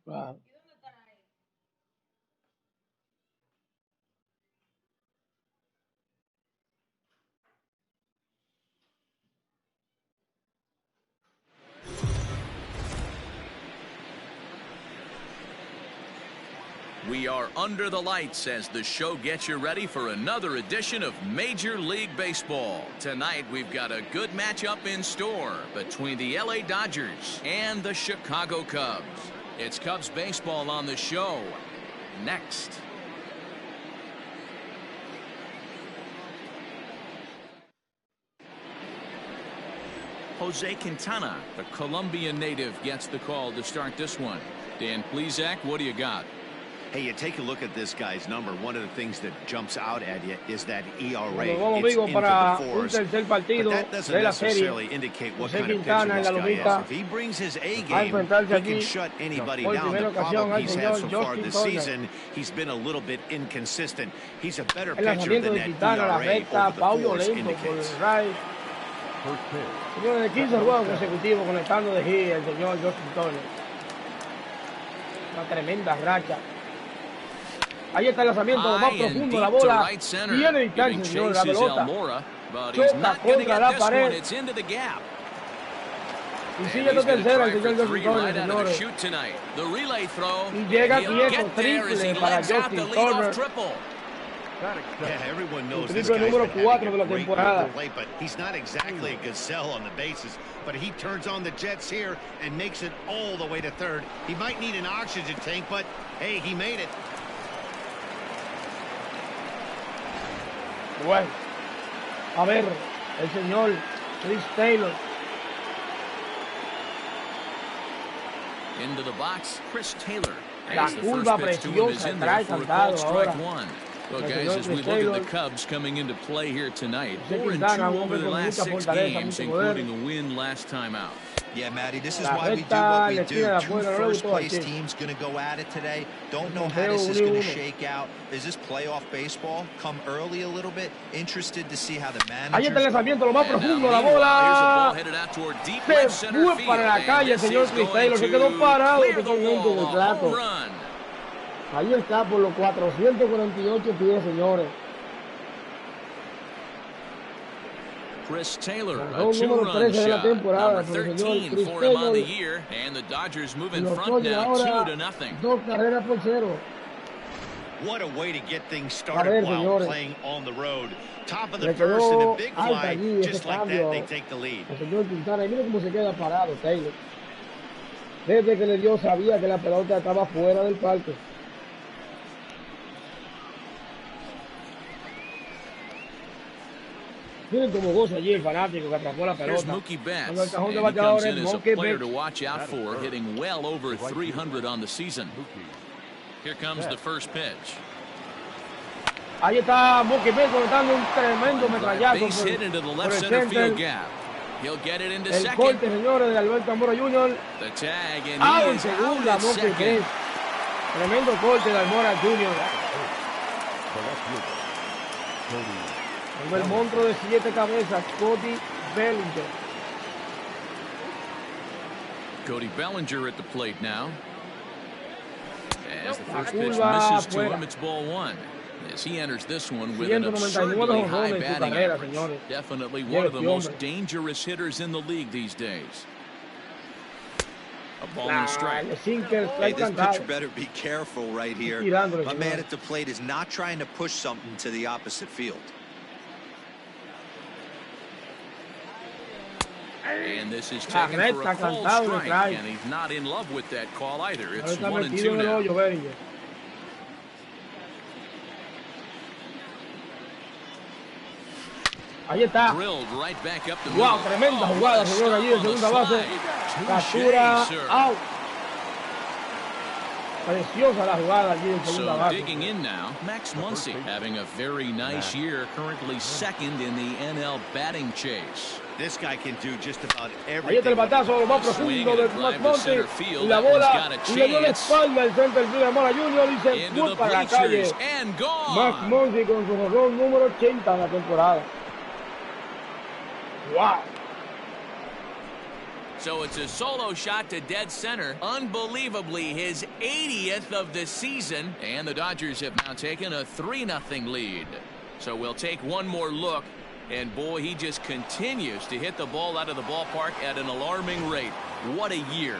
Wow. We are under the lights as the show gets you ready for another edition of Major League Baseball. Tonight, we've got a good matchup in store between the LA Dodgers and the Chicago Cubs. It's Cubs baseball on the show. Next. Jose Quintana, the Colombian native, gets the call to start this one. Dan Plesac, what do you got? Hey, you take a look at this guy's number. One of the things that jumps out at you is that ERA. Vamos, it's amigo, into para the un fours, tercer partido but that doesn't de la serie. necessarily indicate what Jose kind of Quintana pitcher en la this guy lomita is. If he brings his A a game, enfrentarse he aquí can shut anybody por down. primera The ocasión problem al he's had señor so far Justin this Turner. season, he's been a little bit inconsistent. He's a better El pitcher lanzamiento than de that Quintana, la ERA recta, over the pau fours violento por indicates. el right. Señor, de 15 juegos consecutivos conectando de hit el señor Justin Turner. Una tremenda racha. Ahí está el lanzamiento más profundo, la bola tiene distancia, señor, la pelota choca contra la pared. Y sigue de tercera el señor Justin Turner, señores. Y llega quieto, triple para Justin Turner. Yeah, everyone knows El this triple guy's número been 4 having de la a great temporada. play, but he's not exactly a gazelle on the bases. But he turns on the jets here and makes it all the way to third. He might need an oxygen tank, but hey, he made it. Bueno, a ver, el señor Chris Taylor. Into the box, Chris Taylor. La curva preciosa, trae cantado ahora. Well, guys, as we look at the Cubs coming into play here tonight, 4-2 over their last 6 games, including a win last time out. Yeah, Matty, this is why we do what we do. Two first-place teams going to go at it today. Don't know how this is going to shake out. Is this playoff baseball? Come early a little bit. Interested to see how the managers... Ahí está el lanzamiento, lo más profundo, la bola se fue para la calle, el señor Chris Taylor. Se quedó parado totalmente en el plato. Ahí está por los 448 pies, señores. Chris Taylor, a two-run shot, number 13 for him on the year, and the Dodgers move in front now, 2-0. 2 carreras por 0. What a way to get things started while playing on the road. Top of the first and a big fly, just like that, they take the lead. El señor Quintana, y mire cómo se queda parado Taylor. Desde que le dio, sabía que la pelota estaba fuera del parque. Miren cómo goza allí el fanático que atrapó la pelota. Mookie Betts, and he comes in as a player to watch out for, hitting well over 300 on the season. Here comes the first pitch. Ahí está Mookie Betts conectando un tremendo metrallazo Base hit into the left center field gap. He'll get it into second. El corte, señores, de Alberto Amora Jr. The tag, and en he is segunda, out at second. Tremendo corte de Almora Jr. El monstruo de 7 cabezas, Cody Bellinger. Cody Bellinger at the plate now. As the first pitch misses to him, it's ball 1. As he enters this one with an absurdly high batting average. Definitely one of the most dangerous hitters in the league these days. A ball and strike. Hey, this pitcher better be careful right here. My man at the plate is not trying to push something to the opposite field. And this is taken for a full strike, and he's not in love with that call either. It's 1-2 now. Ahí está. Right back up the wow, tremenda jugada, señor, allí en segunda base. Captura, out. Preciosa la jugada allí en segunda base. Digging in now, Max Muncy having a very nice year, currently second in the NL batting chase. This guy can do just about everything. Ahí está el batazo, lo más profundo de Max Muncy. Y la bola, y le dio la espalda al center field de Mora Jr. y se fue para la calle. Max Muncy con su jonrón número 80 en la temporada. Wow. So it's a solo shot to dead center. Unbelievably, his 80th of the season. And the Dodgers have now taken a 3-0 lead. So we'll take one more look. And boy, he just continues to hit the ball out of the ballpark at an alarming rate. What a year.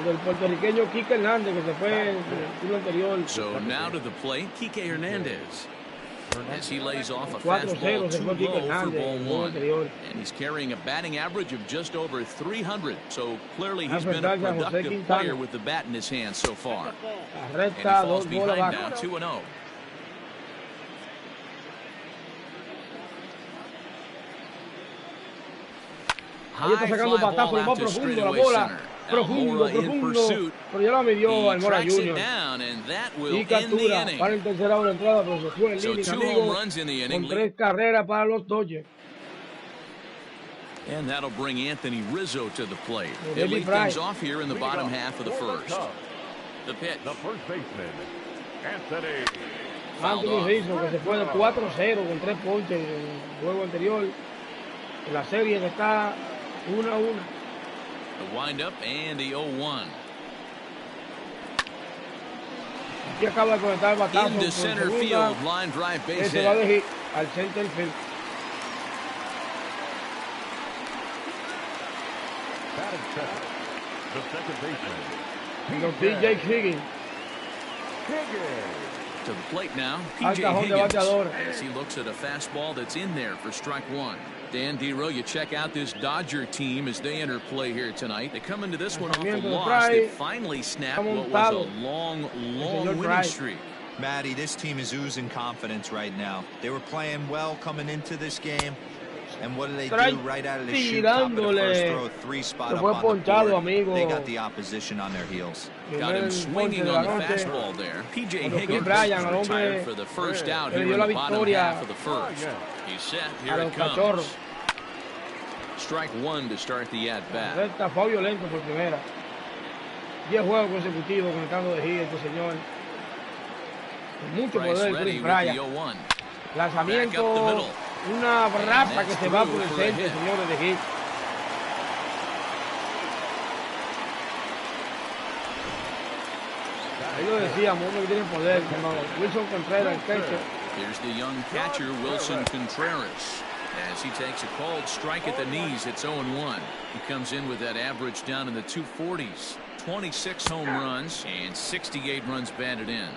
El puertorriqueño Kike Hernández, que se fue en el tiro anterior. So now to the plate, Kike Hernandez. As he lays off a fastball too low for ball 1. And he's carrying a batting average of just over 300. So clearly he's been a productive player with the bat in his hand so far. And he falls behind now 2-0. Ahí está sacando un batazo, lo más profundo, la bola. Profundo, pero ya la midió al Mora Jr. Y captura para el tercera hora entrada, pero se fue el inning, amigo, con 3 carreras para los Dodgers. And that'll bring Anthony Rizzo to the plate. He'll lead things off here in the bottom half of the first. The pitch. The first baseman, Anthony Rizzo, que se fue de 4-0 con 3 ponches en el juego anterior. En la serie que está 1-1. The windup and the 0-1. Aquí acaba de conectar el batazo into center field, line drive base hit. Va de hit al center field. The second baseman. Los DJ Higgins. To the plate now, PJ Higgins, as he looks at a fastball that's in there for strike one. Dan Dero, you check out this Dodger team as they enter play here tonight. They come into this one off a loss. They finally snapped what was a long winning streak. Matty, this team is oozing confidence right now. They were playing well coming into this game. And what do they do right out of the chute? Top of the first throw, 3-spot up on the board. They got the opposition on their heels. Got him swinging on the fastball there. PJ Higgins retired for the first out here in the bottom half of the first. He's set. Here it comes. Strike one to start the at-bat. Fue violento por primera. 10 juegos consecutivos conectando de hit, este señor. Mucho poder, Chris Bryant. Lanzamiento. Una raza que se va por el centro, señores de hit. Ahí lo decíamos, uno que tiene poder. Wilson Contreras, el catcher. Here's the young catcher, Wilson Contreras. As he takes a called strike at the knees, it's 0-1. He comes in with that average down in the 240s. 26 home runs and 68 runs batted in.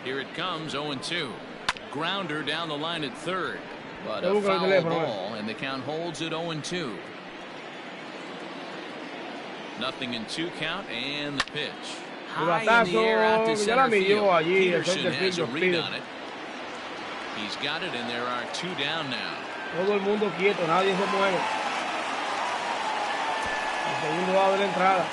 Here it comes, 0-2. Grounder down the line at third. But a foul ball, and the count holds at 0-2. Nothing in 2 count, and the pitch. High in the air out to center field. Peterson has a read on it. He's got it, and there are 2 down now. Todo el mundo quieto, nadie se mueve. El segundo va a haber entrada.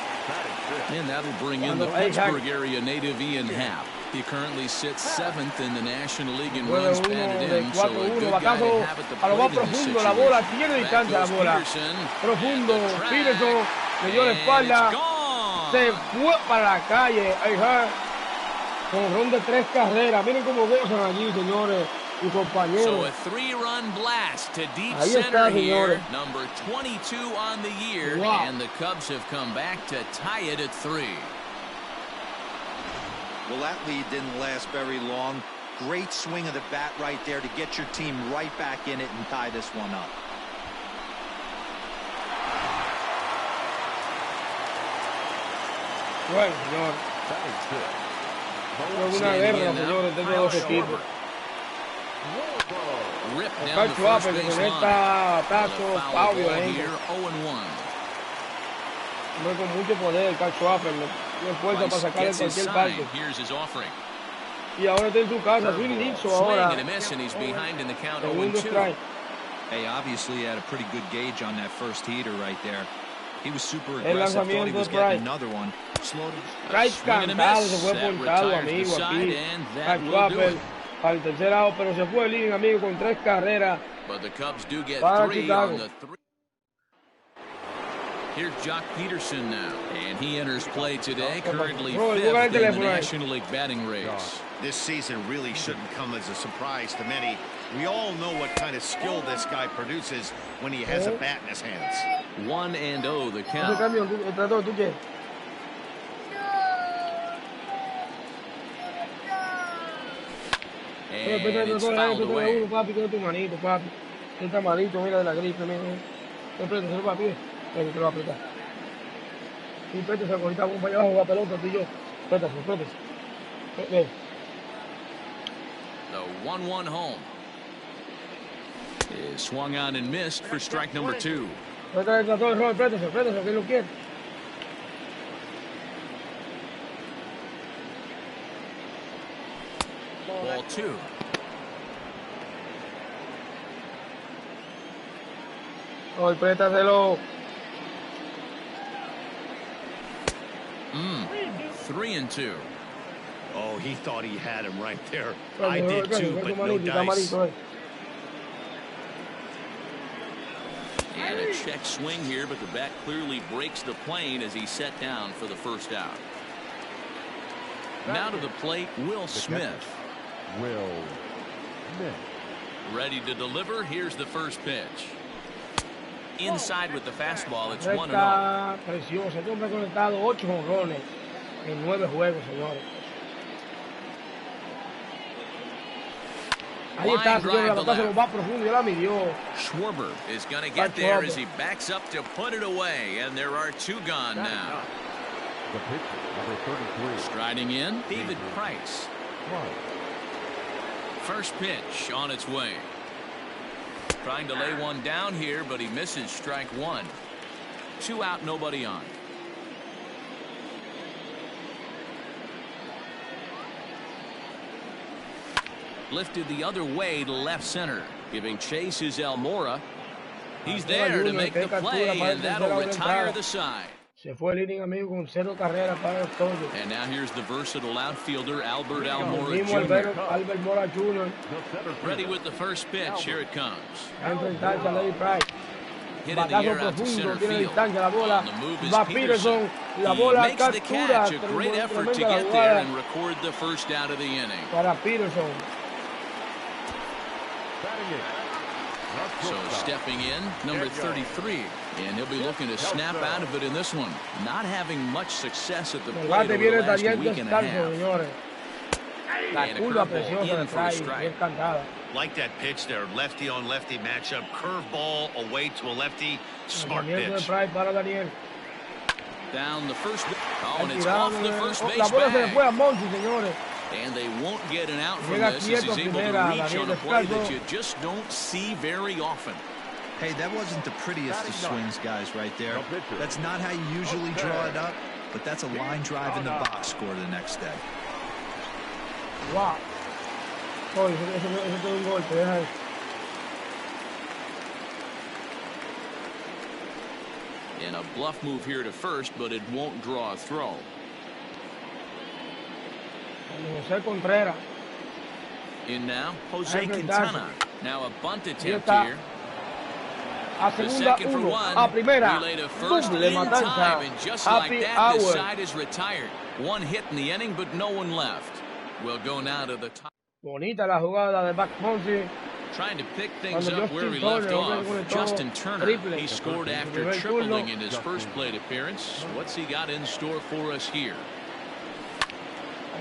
And that'll bring in the Pittsburgh area native Ian Happ. He currently sits 7th in the National League in runs batted in, so a good guy to have at the plate in this situation. La bola tiene distancia, la bola. Profundo, Peterson le dio la espalda, se fue para la calle. Con de 3 carreras. Miren cómo gozan allí, señores y compañeros. So a 3-run blast to deep center here. Number 22 on the year, and the Cubs have come back to tie it at 3. Well, that lead didn't last very long. Great swing of the bat right there to get your team right back in it and tie this one up. Bueno, señor. Fue una guerra, señores, de los equipos. El Carl Schwarber que conecta tazos, foul violento. Con mucho poder, el Carl Schwarber. Tiene fuerza para sacar de cualquier parte. Y ahora está en su casa, Swing Dixon ahora. Segundo strike. Hey, obviously he had a pretty good gauge on that first heater right there. He was super aggressive, thought he was getting another one. Strike cantado, se fue ponchado, amigo, aquí. Carl Schwarber para el tercer out, pero se fue el inning, amigo, con 3 carreras. Para Chicago. Here's Jock Peterson now, and he enters play today, currently 5th in the National League batting race. This season really shouldn't come as a surprise to many. We all know what kind of skill this guy produces when he has a bat in his hands. 1-0 the count. And it's fouled away. Que te lo va a apretar. Y Pérez se ahorita vamos para allá abajo, la pelota, tú y yo. Pétase. The 1-1 home is swung on and missed for strike number 2. Pétase, que lo quiere. Ball 2. Oh, pétaselo. 3-2. Oh, he thought he had him right there. I did too, but no dice. And a check swing here, but the bat clearly breaks the plane as he's set down for the first out. Now to the plate, Will Smith. Ready to deliver. Here's the first pitch. Inside with the fastball, it's 1-0. Precioso. Este hombre ha conectado 8 jonrones en 9 juegos, señores. Ahí está, señor, la batazo lo va profundo, ya la midió. Schwarber is going to get there as he backs up to put it away, and there are 2 gone now. The pitcher, number 33. Striding in, David Price. First pitch on its way. Trying to lay one down here, but he misses strike 1. 2 out, nobody on. Lifted the other way to left center. Giving chase is Almora. He's there to make the play, and that'll retire the side. Se fue el inning, amigo, con 0 carreras para el Toyo. And now here's the versatile outfielder, Albert Almora Jr. Albert Mora Jr. Ready with the first pitch. Here it comes. Hit in the air out to center field. On the move is Peterson. He makes the catch. A great effort to get there and record the first out of the inning. Para Peterson. So stepping in, number 33, and he'll be looking to snap out of it in this one. Not having much success at the plate over the last week and a half. And a curveball in for a strike. Like that pitch there, lefty on lefty matchup, curveball away to a lefty, smart pitch. Down the first, and it's off the first base bag. And they won't get an out from this as he's able to reach on a play that you just don't see very often. Hey, that wasn't the prettiest of swings, guys, right there. That's not how you usually draw it up, but that's a line drive in the box score the next day. Wow. Oh, ese tuvo un golpe, deja eso. And a bluff move here to first, but it won't draw a throw. Jose Contreras. In now, Jose Quintana. Now a bunt attempt here. A segunda, uno. A primera. Doble matanza. And just like that, this side is retired. One hit in the inning, but no one left. We'll go now to the top. Bonita la jugada de Monsi. Trying to pick things up where he left off. Justin Turner, he scored after tripling in his first plate appearance. What's he got in store for us here?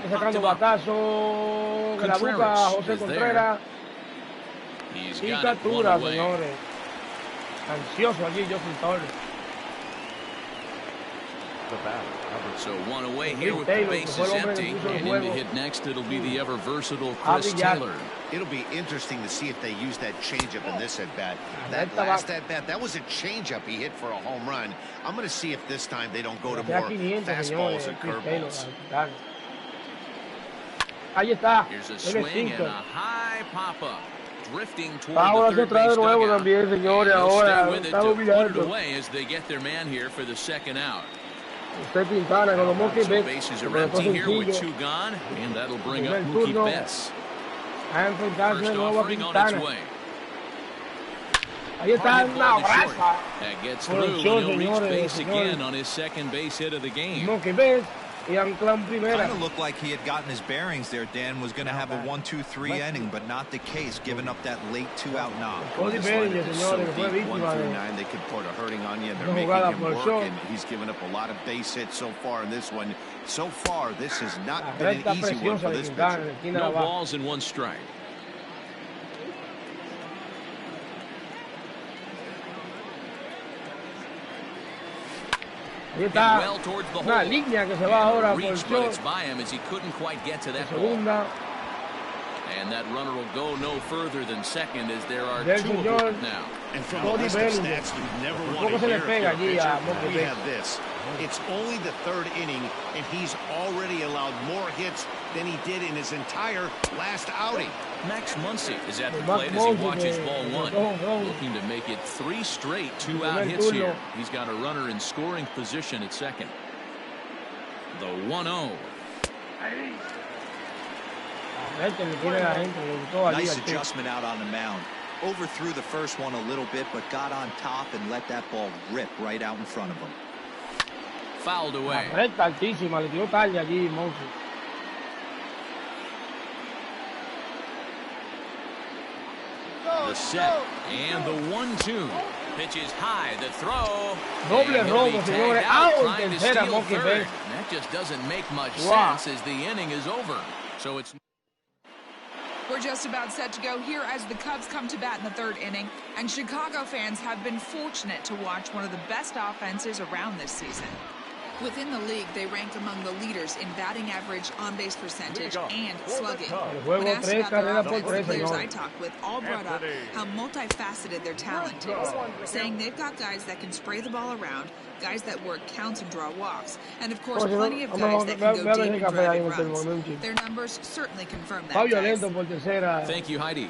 Sacando batazo que la busca José Contreras y captura, señores. Ansioso aquí Justin Turner. So one away here with the bases empty, and in to hit next it'll be the ever versatile Chris Taylor. It'll be interesting to see if they use that changeup in this at bat. That last at bat, that was a changeup he hit for a home run. I'm going to see if this time they don't go to more fastballs and curveballs. Ahí está. Here's a swing and a high pop-up. Drifting toward ahora the se third trae base de nuevo dugout. también, señores. Ahora está Put it humillando. away as they get their man here for the second out. Usted Quintana con los Mookie So Betts. bases are empty here with 2 gone, and that'll bring up Mookie Betts. A enfrentarse de First nuevo a offering on Quintana. its way. Ahí está una brasa. That gets Por through, el and short, he'll reach señores, base señores. again on his second base hit of the game. Mookie Betts y anclan primera. Kind of looked like he had gotten his bearings there. Dan was going to have a 1-2-3 inning, but not the case, giving up that late 2-out knock. This lineup is so deep, 1 through 9, they could put a hurting on you. They're making him work, and he's given up a lot of base hits so far in this one. So far, this has not been an easy one for this pitcher. No balls and 1 strike. Ahí está well towards the una hole. línea que se va ahora por el Reach, but it's short. by him as he couldn't quite get to that ball. Segunda. And that runner will go no further than second as there are Del 2 señor aboard now. And from a list of stats you never want to se le hear pega if you're allí a a pitcher, Mookie we Betts. have this. It's only the 3rd inning, and he's already allowed more hits than he did in his entire last outing. Max Muncy is at the plate as he watches ball 1. Looking to make it 3 straight 2-out hits here. He's got a runner in scoring position at second. The 1-0. Nice adjustment out on the mound. Overthrew the first one a little bit, but got on top and let that ball rip right out in front of him. Fouled away. La recta altísima, le tiró tarde allí Monsi. The set and the 1-2. Pitch is high. The throw. Doble robo, señores. Out en tercera, Mookie Betts. That just doesn't make much sense as the inning is over. So it's We're just about set to go here as the Cubs come to bat in the third inning, and Chicago fans have been fortunate to watch one of the best offenses around this season. Within the league, they rank among the leaders in batting average, on-base percentage, and slugging. When asked about their offensive players I talked with, all brought up how multifaceted their talent is, saying they've got guys that can spray the ball around, guys that work counts and draw walks, and of course plenty of guys that can go deep and drive in runs. Their numbers certainly confirm that. Thank you, Heidi.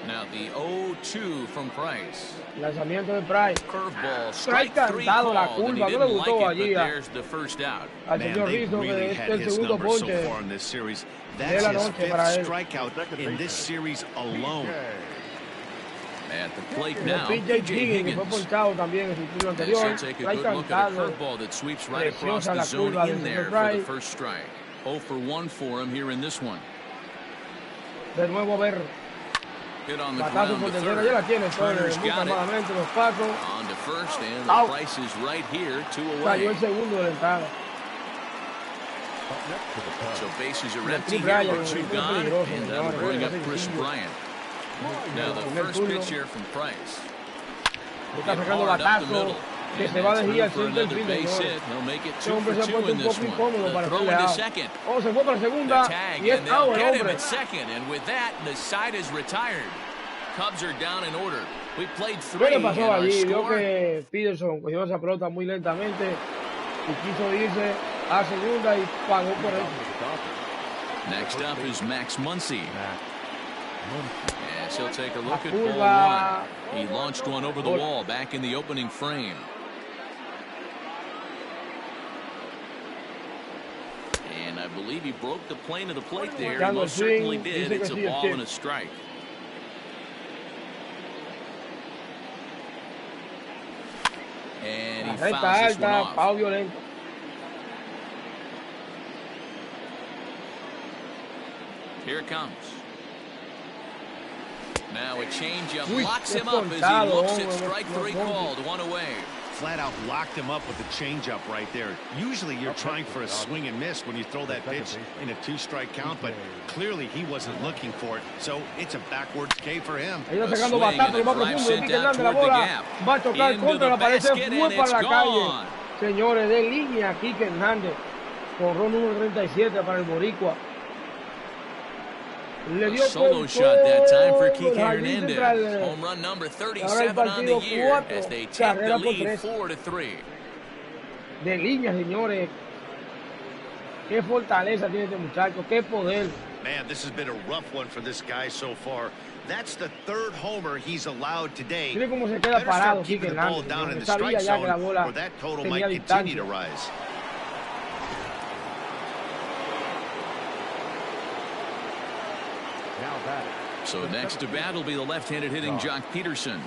Now the 0-2 from Price. Lanzamiento de Price. Curveball. Strike cantado la curva. No le gustó allí. There's the first out. Al señor Rizzo, que es el segundo ponche de la noche para él. Strikeout in this series alone. At the plate now, PJ Higgins fue ponchado también en su turno anterior. Take a good look at a curveball that sweeps right across the zone in there for the first strike. 0 for 1 for him here in this one. De nuevo a ver. Hit on the ground to third. Turner's got it. On to first, and the Price is right here, 2 away. So bases are empty here with 2 gone, and that'll bring up Chris Bryant. Now the first pitch here from Price. Está sacando batazo que se va a desviar al centro del field. He'll make it 2 for 2 in this one. Throw into second. Oh, se fue para segunda. The tag, and they'll get him at second. And with that, the side is retired. Cubs are down in order. We played 3. ¿Qué le pasó allí? Vio que Peterson cogió esa pelota muy lentamente y quiso irse a segunda y pagó por eso. Next up is Max Muncy. Yes, he'll take a look at ball 1. He launched one over the wall back in the opening frame. And I believe he broke the plane of the plate there. He most certainly did. It's a ball and a strike. And he fouls this one off. Here it comes. Now a changeup locks him up as he looks at strike 3 called, 1 away. Flat out locked him up with a changeup right there. Usually you're trying for a swing and miss when you throw that pitch in a 2-strike count, but clearly he wasn't looking for it, so it's a backwards K for him. Ahí está sacando bastante, lo más profundo de Miguel Hernández, la bola va a chocar contra la pared, fue para la calle. Señores, de línea, Quique Hernández, corró número 37 para el boricua. A solo shot that time for Kike Hernandez. Home run number 37 on the year as they take the lead 4-3. De línea, señores. Qué fortaleza tiene este muchacho, qué poder. Man, this has been a rough one for this guy so far. That's the 3rd homer he's allowed today. Mire cómo se queda parado Kike Hernández. Down in the strike zone, or that total might continue to rise. So next to bat will be the left-handed hitting Jock Peterson.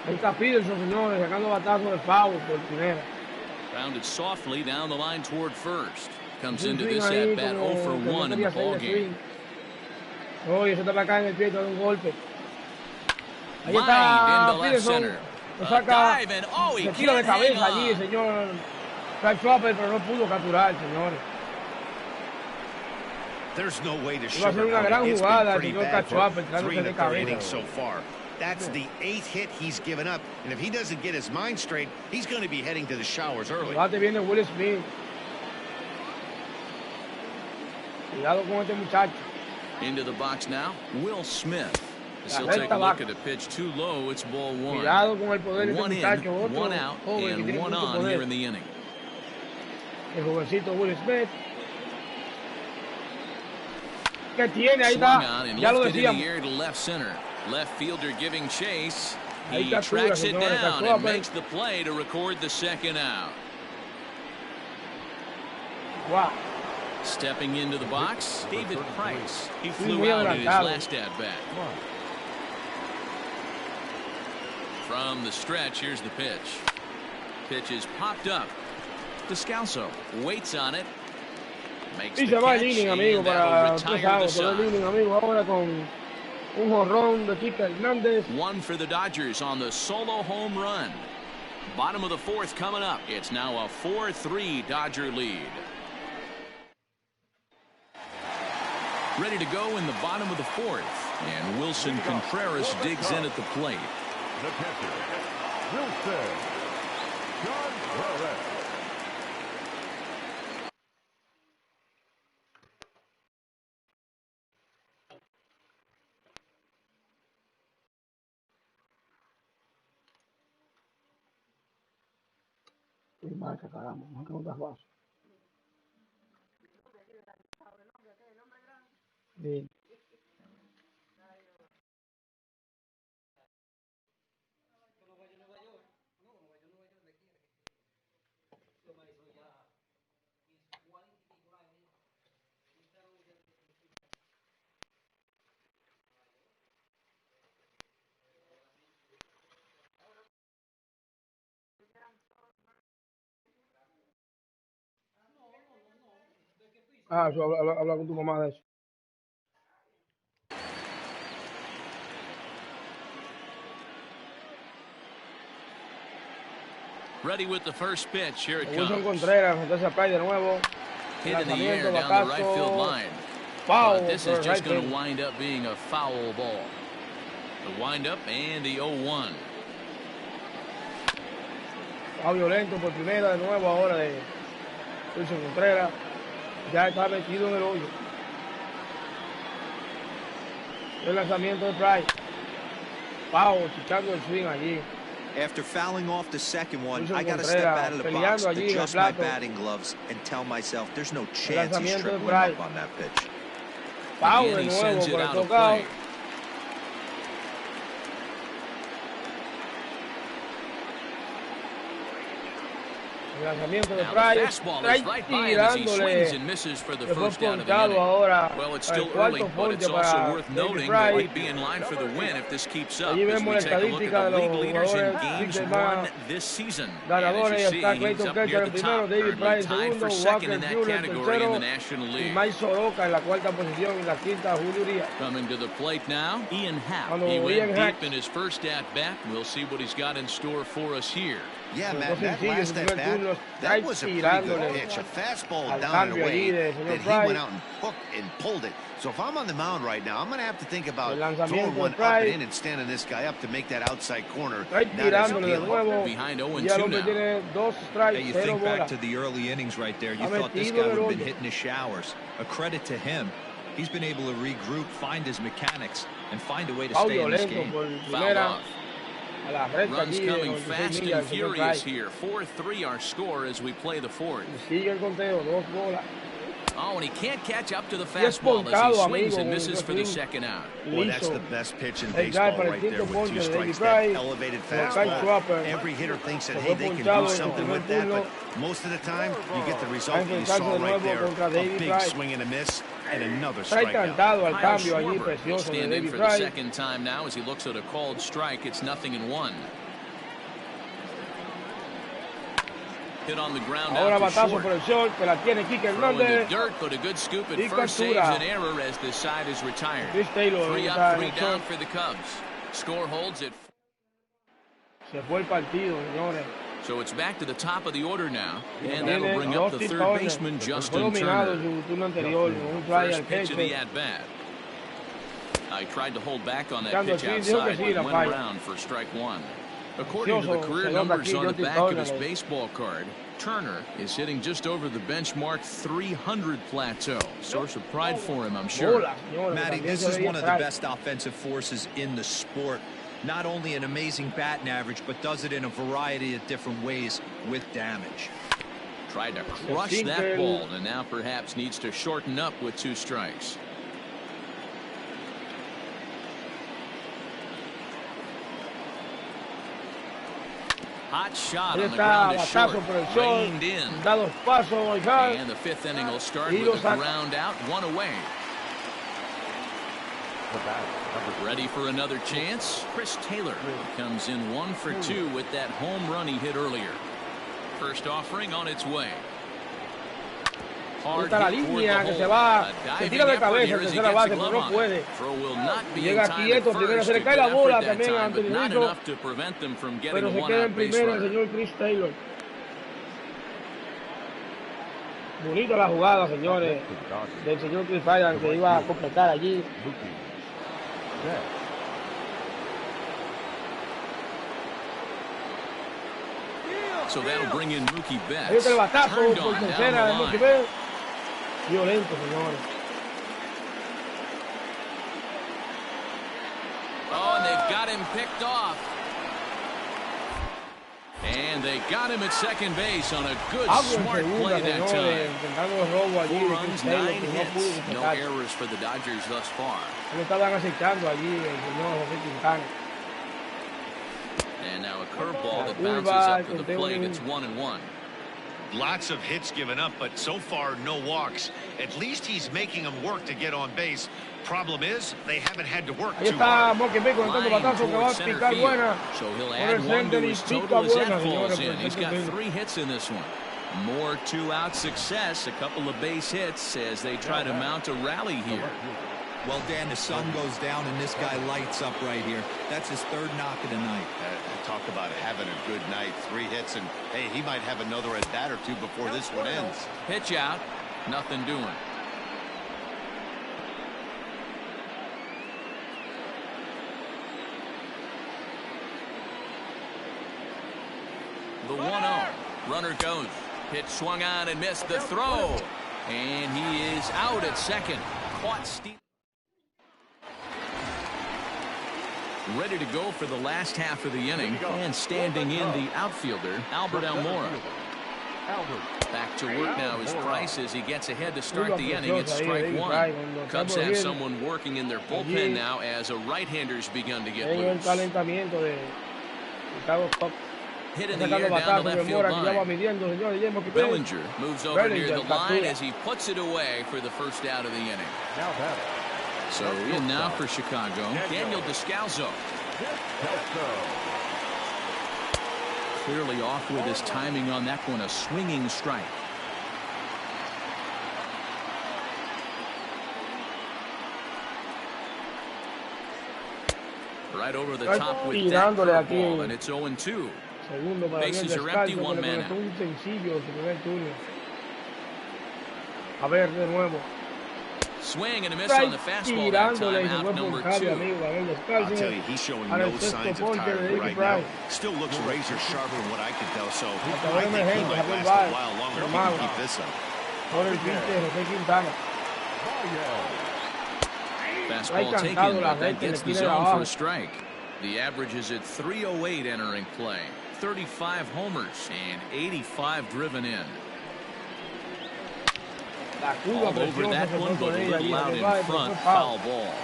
Ahí está Peterson, señores, sacando batazo de foul por primera. Rounded softly down the line toward first. Comes into this at bat 0 for 1 in the ball game. Oye, se está acá en el pie de un golpe. Ahí está Peterson. Lo saca, se tira de cabeza allí el señor Trapper, pero no pudo capturar, señores. There's no way to sugarcoat it. It's been pretty bad for 3 in the 3rd inning so far. That's the 8th hit he's given up, and if he doesn't get his mind straight, he's going to be heading to the showers early. Bate viene Will Smith. Cuidado con este muchacho. Into the box now, Will Smith. He'll take a look at a pitch too low. It's ball 1. Cuidado con el poder de este muchacho. 1 out and 1 on here in the inning. El jovencito Will Smith. Que tiene, ahí está, ya lo decíamos. Left center. Left fielder giving chase. He tracks it down and makes the play to record the 2nd out. Wow. Stepping into the box, David Price. He flew out in his last at-bat. From the stretch, here's the pitch. Pitch is popped up. Descalso waits on it. Y se va el inning, amigo, para todo el inning, amigo, ahora con un jonrón de Kike Hernández. 1 for the Dodgers on the solo home run. Bottom of the 4th coming up. It's now a 4-3 Dodger lead. Ready to go in the bottom of the fourth. And Wilson Contreras digs in at the plate. The catcher, Wilson Contreras. Marca, caramba, marca no está fácil. Bien. Ah, eso, habla con tu mamá de eso. Ready with the first pitch. Here it comes. Wilson Contreras, entonces Price de nuevo. Hit in the air down the right field line. Foul. But this is just going to wind up being a foul ball. The windup and the 0-1. Foul violento por primera de nuevo ahora de Wilson Contreras. Ya está metido en el hoyo. El lanzamiento de Price. Foul, chicando el swing allí. After fouling off the second one, I got to step out of the box, adjust my batting gloves, and tell myself there's no chance he's tripling up on that pitch. Foul de nuevo por el tocado. El lanzamiento de Price, tirándole, que fue ponchado ahora al cuarto ponche para David Price. Allí vemos la estadística de los jugadores más ganadores. Está Clayton Kershaw en primero, David Price en segundo, Walker Buehler en tercero y Mike Soroka en la cuarta posición y la quinta Julio Urias. Cuando Ian Happ in his first at bat, we'll see what he's got in store for us here. Yeah, man, that last at bat, that was a pretty good pitch. A fastball down and away that he went out and hooked and pulled it. So if I'm on the mound right now, I'm going to have to think about throwing one up and in and standing this guy up to make that outside corner. Behind 0-2 now. Hey, you think back to the early innings right there. You thought this guy would have been hitting his showers. A credit to him. He's been able to regroup, find his mechanics, and find a way to stay in this game. Fouled off. Runs coming fast and furious here. 4-3 our score as we play the fourth. Oh, and he can't catch up to the fastball as he swings and misses for the second out. Boy, that's the best pitch in baseball right there with 2 strikes. That elevated fastball. Every hitter thinks that, hey, they can do something with that, but most of the time, you get the result that you saw right there. A big swing and a miss, and another strikeout. Stand in for the second time now as he looks at a called strike. It's 0-1. Hit on the ground. Ahora batazo por el short, que la tiene Kike Hernández. Dirt, but a good scoop at first saves an error as this side is retired. 3 up, 3 down for the Cubs. Score holds it. Se fue el partido, señores. So it's back to the top of the order now, and that'll bring up the third baseman, Justin Turner. First pitch of the at-bat. I tried to hold back on that pitch outside, but went around for strike one. According to the career numbers on the back of his baseball card, Turner is hitting just over the benchmark 300 plateau. Source of pride for him, I'm sure. Matty, this is one of the best offensive forces in the sport. Not only an amazing batting average, but does it in a variety of different ways with damage. Tried to crush that ball, and now perhaps needs to shorten up with 2 strikes. Hot shot on the ground is short. Reined in. And the 5th inning will start with a ground out, 1 away. Ready for another chance. Chris Taylor comes in 1 for 2 with that home run he hit earlier. First offering on its way. Está la línea que se va, se tira de cabeza en tercera base, pero no puede. Llega quieto, primero se le cae la bola también a Anthony Rizzo, pero se queda en primera el señor Chris Taylor. Bonita la jugada, señores, del señor Chris Bryant, que iba a completar allí. So that'll bring in Mookie Betts. Ahí está el batazo por tercera de Mookie Betts. Violento, señores. Oh, and they've got him picked off. And they got him at second base on a good, smart play that time. 4 runs, 9 hits. No errors for the Dodgers thus far. And now a curveball that bounces up to the plate. It's 1-1. Lots of hits given up, but so far no walks. At least he's making them work to get on base. Problem is, they haven't had to work too hard. So he'll add 1 to his total as that falls in. He's got 3 hits in this one. More 2-out success, a couple of base hits as they try to mount a rally here. Well, Dan, the sun goes down and this guy lights up right here. That's his 3rd knock of the night. Talk about having a good night. 3 hits, and hey, he might have another at bat or 2 before this one ends. Pitch out, nothing doing. The 1-0. Runner goes. Pitch swung on and missed the throw. And he is out at second. Caught steep. Ready to go for the last half of the inning. And standing in the outfielder, Albert Almora. Back to work now is Price as he gets ahead to start the inning. It's strike 1. Cubs have someone working in their bullpen now as a right-hander's begun to get loose. Hit in the air down the left field line. Bellinger moves over near the line as he puts it away for the first out of the inning. So in now for Chicago, Daniel Descalso. Clearly off with his timing on that one, a swinging strike. Right over the top with that curveball, and it's 0-2. Bases are empty, 1 man out. A ver de nuevo. Swing and a miss on the fastball that time, out number 2. I'll tell you, he's showing no signs of tired right now. Still looks razor sharp from what I can tell, so I think he might last a while longer if he can keep this up. Fastball taken, but that gets the zone for a strike. The average is at .308 entering play. 35 homers and 85 driven in. All over that one, but a little out in front. Foul ball.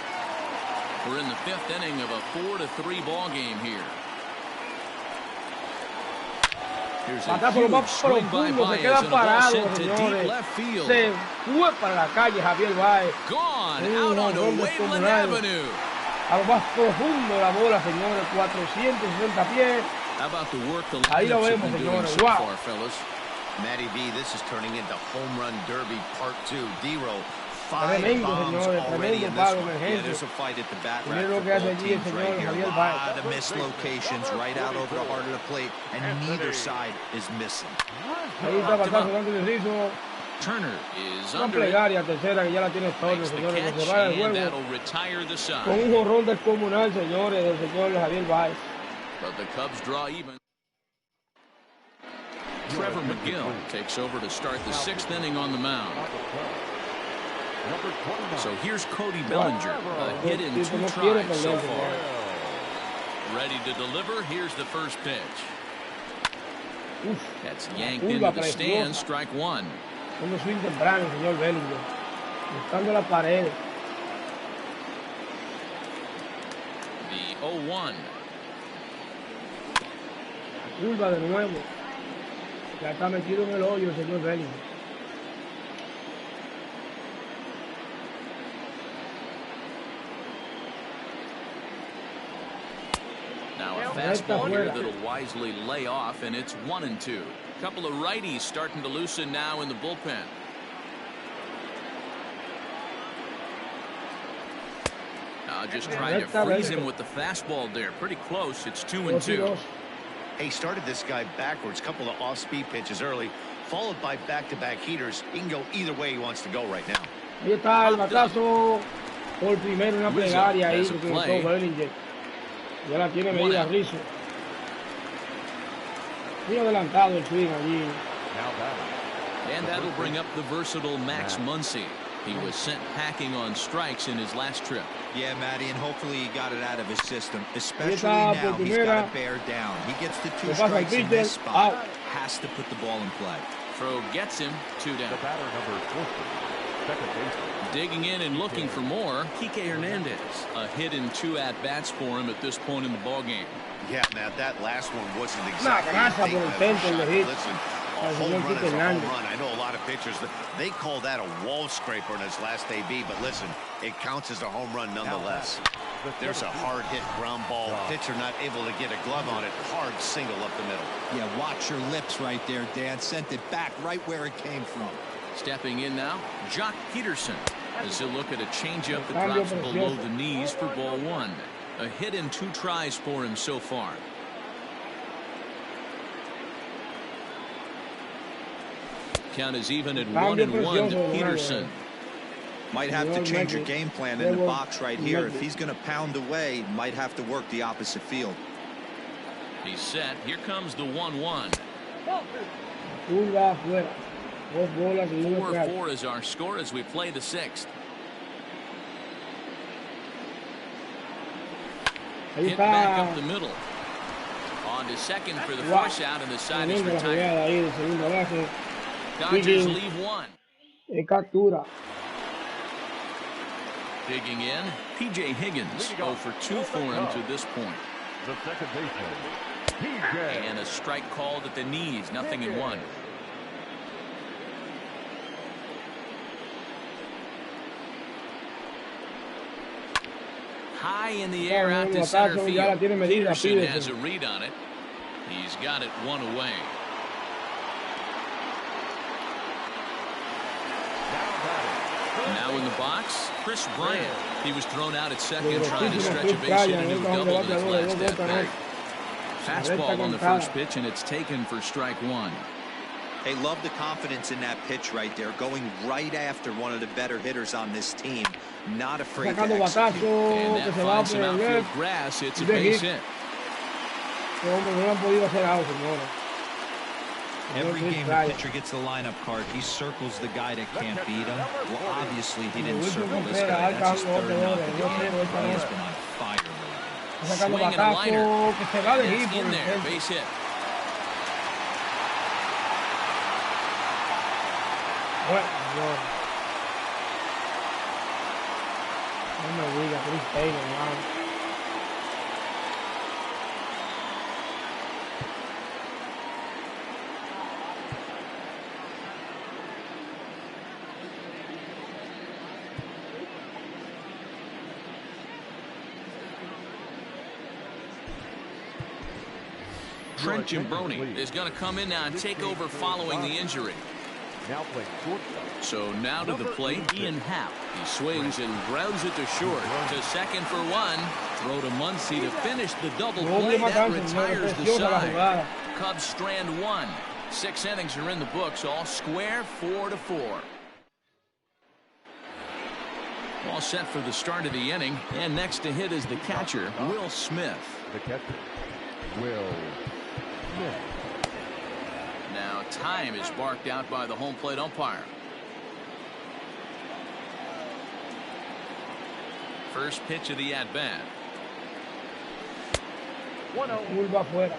We're in the 5th inning of a 4-3 ball game here. Here's a huge swing by Baez and a ball sent to deep left field. Gone out onto Waveland Avenue. A lo más profundo la bola, señores, 460 pies. How about the work the lineups have been doing so far, fellas? Matty V, this is turning into Home Run Derby Part 2. D-Row, 5 bombs already in this one. Yeah, there's a fight at the bat rack for both teams right here. A lot of missed locations right out over the heart of the plate, and neither side is missing. Turner is under it. Makes the catch, and that'll retire the side. Con un jonrón descomunal, señores, del señor Javier Baez. But the Cubs draw even. Trevor McGill takes over to start the 6th inning on the mound. So here's Cody Bellinger, a hit in 2 tries so far. Ready to deliver. Here's the first pitch. That's yanked into the stands. Strike 1. Un swing temprano, señor Bellinger. Buscando la pared. The 0-1. Curva de nuevo. Ya está metido en el hoyo el señor Bellinger. Now a fastball here that'll wisely lay off, and it's 1-2. Couple of righties starting to loosen now in the bullpen. Just trying to freeze him with the fastball there. Pretty close. It's 2-2. Hey, started this guy backwards. Couple of off-speed pitches early. followed by back-to-back heaters. He can go either way he wants to go right now. Ahí está el batazo por primero, una plegaria ahí que utilizó Bellinger. Ya la tiene medida Rizzo. Muy adelantado el swing allí. And that'll bring up the versatile Max Muncy. He was sent packing on strikes in his last trip. Yeah, Matty, and hopefully he got it out of his system. Especially now, he's got to bear down. He gets the 2 strikes in this spot. Has to put the ball in play. Throw gets him 2 down. The batter number 40, second baseman. Digging in and looking for more, Kike Hernandez. A hit in 2 at-bats for him at this point in the ballgame. Yeah, Matt, that last one wasn't exactly Listen, a home run is a home run. I know a lot of pitchers, they call that a wall scraper in his last AB, but listen, it counts as a home run nonetheless. There's a hard hit ground ball. Pitcher not able to get a glove on it. Hard single up the middle. Yeah, watch your lips right there, Dan. Sent it back right where it came from. Stepping in now, Jock Peterson. As he'll look at a changeup that drops below the knees for ball 1. A hit in 2 tries for him so far. Count is even at 1-1 to Peterson. Might have to change your game plan in the box right here. If he's going to pound away, might have to work the opposite field. He's set. Here comes the 1-1. 4-4 is our score as we play the 6th. Hit back up the middle. On to second for the force out, and the side is retired. Dodgers leave 1. Digging in, P.J. Higgins, 0 for 2 for him to this point. The second baseman, P.J. And a strike called at the knees, 0-1. High in the air out to center field. Peterson has a read on it. He's got it 1 away. Now in the box, Chris Bryant. He was thrown out at second trying to stretch a base hit into a double in his last at-bat. Fastball on the first pitch, and it's taken for strike 1. They love the confidence in that pitch right there, going right after one of the better hitters on this team. Not afraid to execute. And that finds some outfield grass. It's a base hit. Every game the pitcher gets the lineup card, he circles the guy that can't beat him. Well, obviously he didn't circle this guy. That's his 3rd knock of the game. He has been on fire lately. Swing and a liner. It's in there. Base hit. Trent Gimbroni is going to come in now and take over following the injury. So now to the plate, Ian Happ. He swings and grounds it to short. To second for 1. Throw to Muncy to finish the double play. That retires the side. Cubs strand 1. 6 innings are in the books, all square, 4-4. All set for the start of the inning. And next to hit is the catcher, Will Smith. The catcher, Will Smith. Now time is barked out by the home plate umpire. First pitch of the at-bat. 1-0.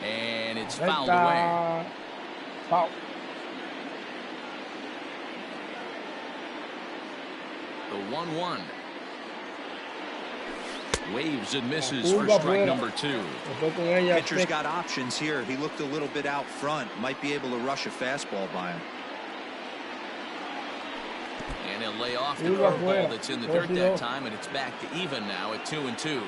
And it's fouled away. Foul. The 1-1. Waves and misses for strike number 2. Pitcher's got options here. He looked a little bit out front. Might be able to rush a fastball by him. And he'll lay off the curveball that's in the dirt that time, and it's back to even now at 2-2.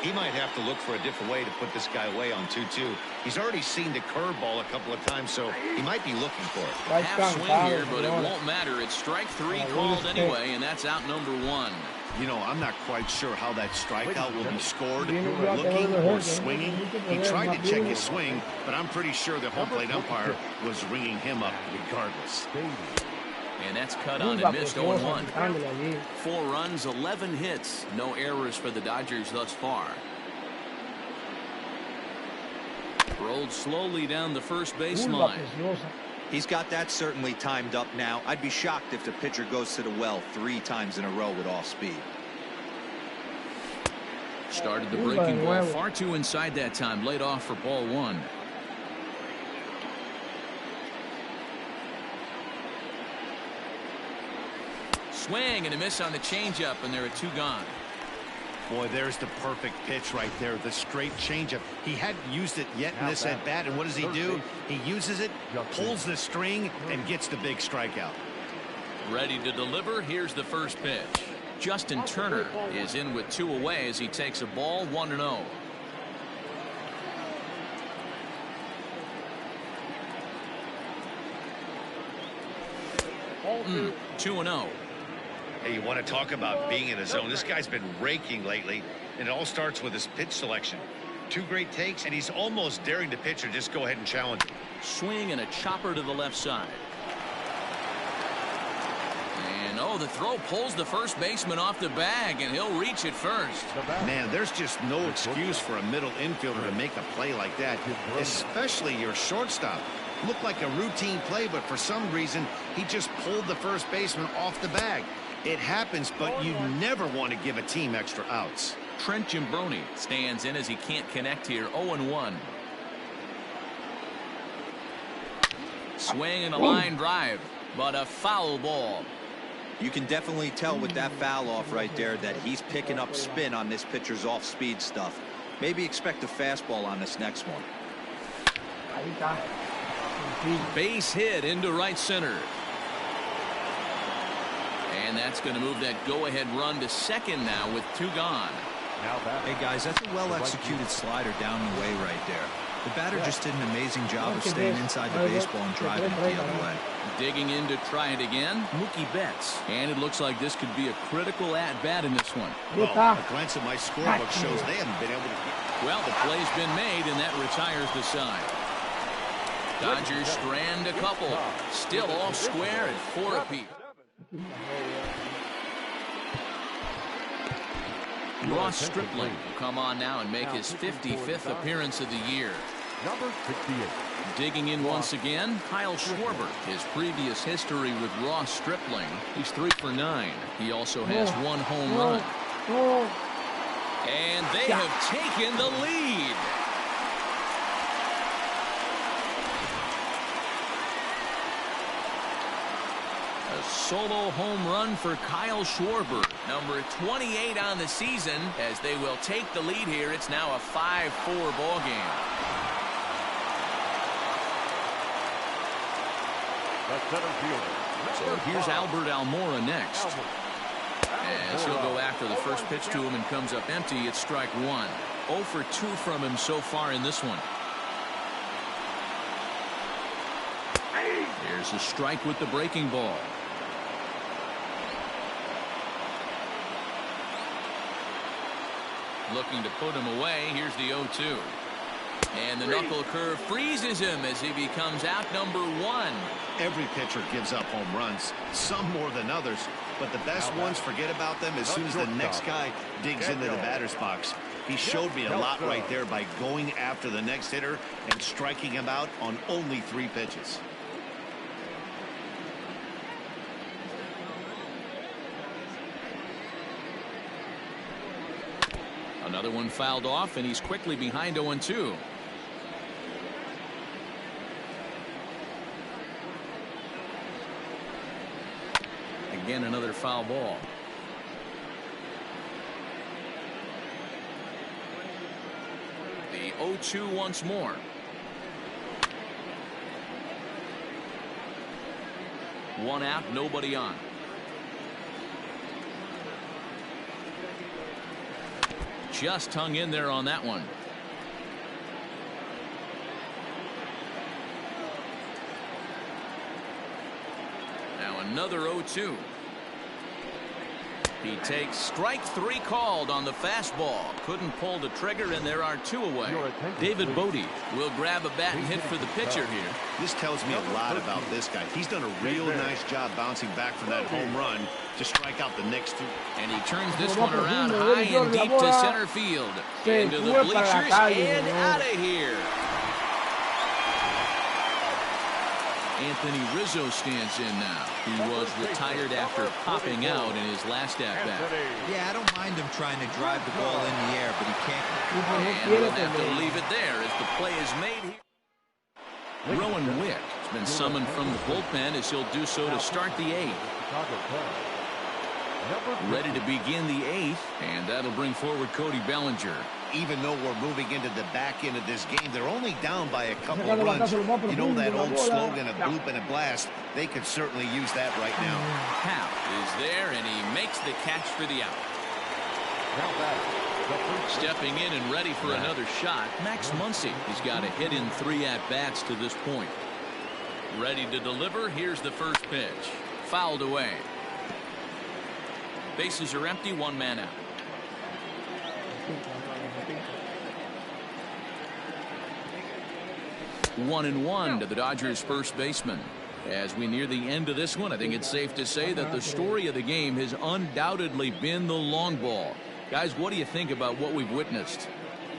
He might have to look for a different way to put this guy away on 2-2. He's already seen the curveball a couple of times, so he might be looking for it. Half swing here, but it won't matter. It's strike 3 called anyway, and that's out number 1. You know, I'm not quite sure how that strikeout will be scored, looking or swinging. He tried to check his swing, but I'm pretty sure the home plate umpire was ringing him up regardless. And that's cut on and missed 0-1. 4 runs, 11 hits. No errors for the Dodgers thus far. Rolled slowly down the first baseline. He's got that certainly timed up now. I'd be shocked if the pitcher goes to the well 3 times in a row with off speed. Started the breaking ball far too inside that time. Laid off for ball 1. Swing and a miss on the changeup, and there are 2 gone. Boy, there's the perfect pitch right there, the straight changeup. He hadn't used it yet in this at-bat, and what does he do? He uses it, pulls the string, and gets the big strikeout. Ready to deliver. Here's the first pitch. Justin Turner is in with 2 away as he takes a ball 1-0. Alton 2-0. Hey, you want to talk about being in a zone? This guy's been raking lately, and it all starts with his pitch selection. 2 great takes, and he's almost daring the pitcher just go ahead and challenge him. Swing and a chopper to the left side. And oh, the throw pulls the first baseman off the bag, and he'll reach it first. Man, there's just no excuse for a middle infielder to make a play like that, especially your shortstop. Looked like a routine play, but for some reason, he just pulled the first baseman off the bag. It happens, but you never want to give a team extra outs. Trent Gimbroni stands in as he can't connect here. 0-1. Swing and a line drive, but a foul ball. You can definitely tell with that foul off right there that he's picking up spin on this pitcher's off-speed stuff. Maybe expect a fastball on this next one. Base hit into right center. And that's going to move that go-ahead run to second now with 2 gone. Hey, guys, that's a well-executed slider down the way right there. The batter just did an amazing job of staying inside the baseball and driving it the other way. Digging in to try it again, Mookie Betts. And it looks like this could be a critical at-bat in this one. Well, a glance at my scorebook shows they haven't been able to... Well, the play's been made, and that retires the side. Dodgers strand a couple. Still all square at 4 apiece. Ross Stripling will come on now and make his 55th appearance of the year. Number 68. Digging in once again, Kyle Schwarber. His previous history with Ross Stripling, he's 3 for 9. He also has 1 home run. And they have taken the lead. A solo home run for Kyle Schwarber, number 28 on the season, as they will take the lead here. It's now a 5-4 ball game. So here's Albert Almora next. As he'll go after the first pitch to him and comes up empty, it's strike 1. 0 for 2 from him so far in this one. Here's a strike with the breaking ball. Looking to put him away. Here's the 0-2. And the knuckle curve freezes him as he becomes out number 1. Every pitcher gives up home runs, some more than others, but the best ones forget about them as soon as the next guy digs into the batter's box. He showed me a lot right there by going after the next hitter and striking him out on only 3 pitches. Another one fouled off, and he's quickly behind 0-2. Again, another foul ball. The 0-2 once more. One out, nobody on. Just hung in there on that one. Now another 0-2. He takes strike 3 called on the fastball. Couldn't pull the trigger, and there are 2 away. David Bodie will grab a bat and hit for the pitcher here. This tells me a lot about this guy. He's done a real nice job bouncing back from that home run to strike out the next 2. And he turns this one around high and deep to center field. Into the bleachers and out of here. Anthony Rizzo stands in now. He was retired after popping out in his last at-bat. Yeah, I don't mind him trying to drive the ball in the air, but he can't. And we'll have to leave it there as the play is made here. Rowan Wick has been summoned from the bullpen as he'll do so to start the 8th. Ready to begin the 8th, and that'll bring forward Cody Bellinger. Even though we're moving into the back end of this game, they're only down by a couple of runs. You know that old slogan, a bloop and a blast? They could certainly use that right now. Happ is there, and he makes the catch for the out. Stepping in and ready for another shot, Max Muncy. He's got a hit in 3 at-bats to this point. Ready to deliver. Here's the first pitch. Fouled away. Bases are empty, 1 man out. 1-1 to the Dodgers first baseman. As we near the end of this one, I think it's safe to say that the story of the game has undoubtedly been the long ball. Guys, what do you think about what we've witnessed?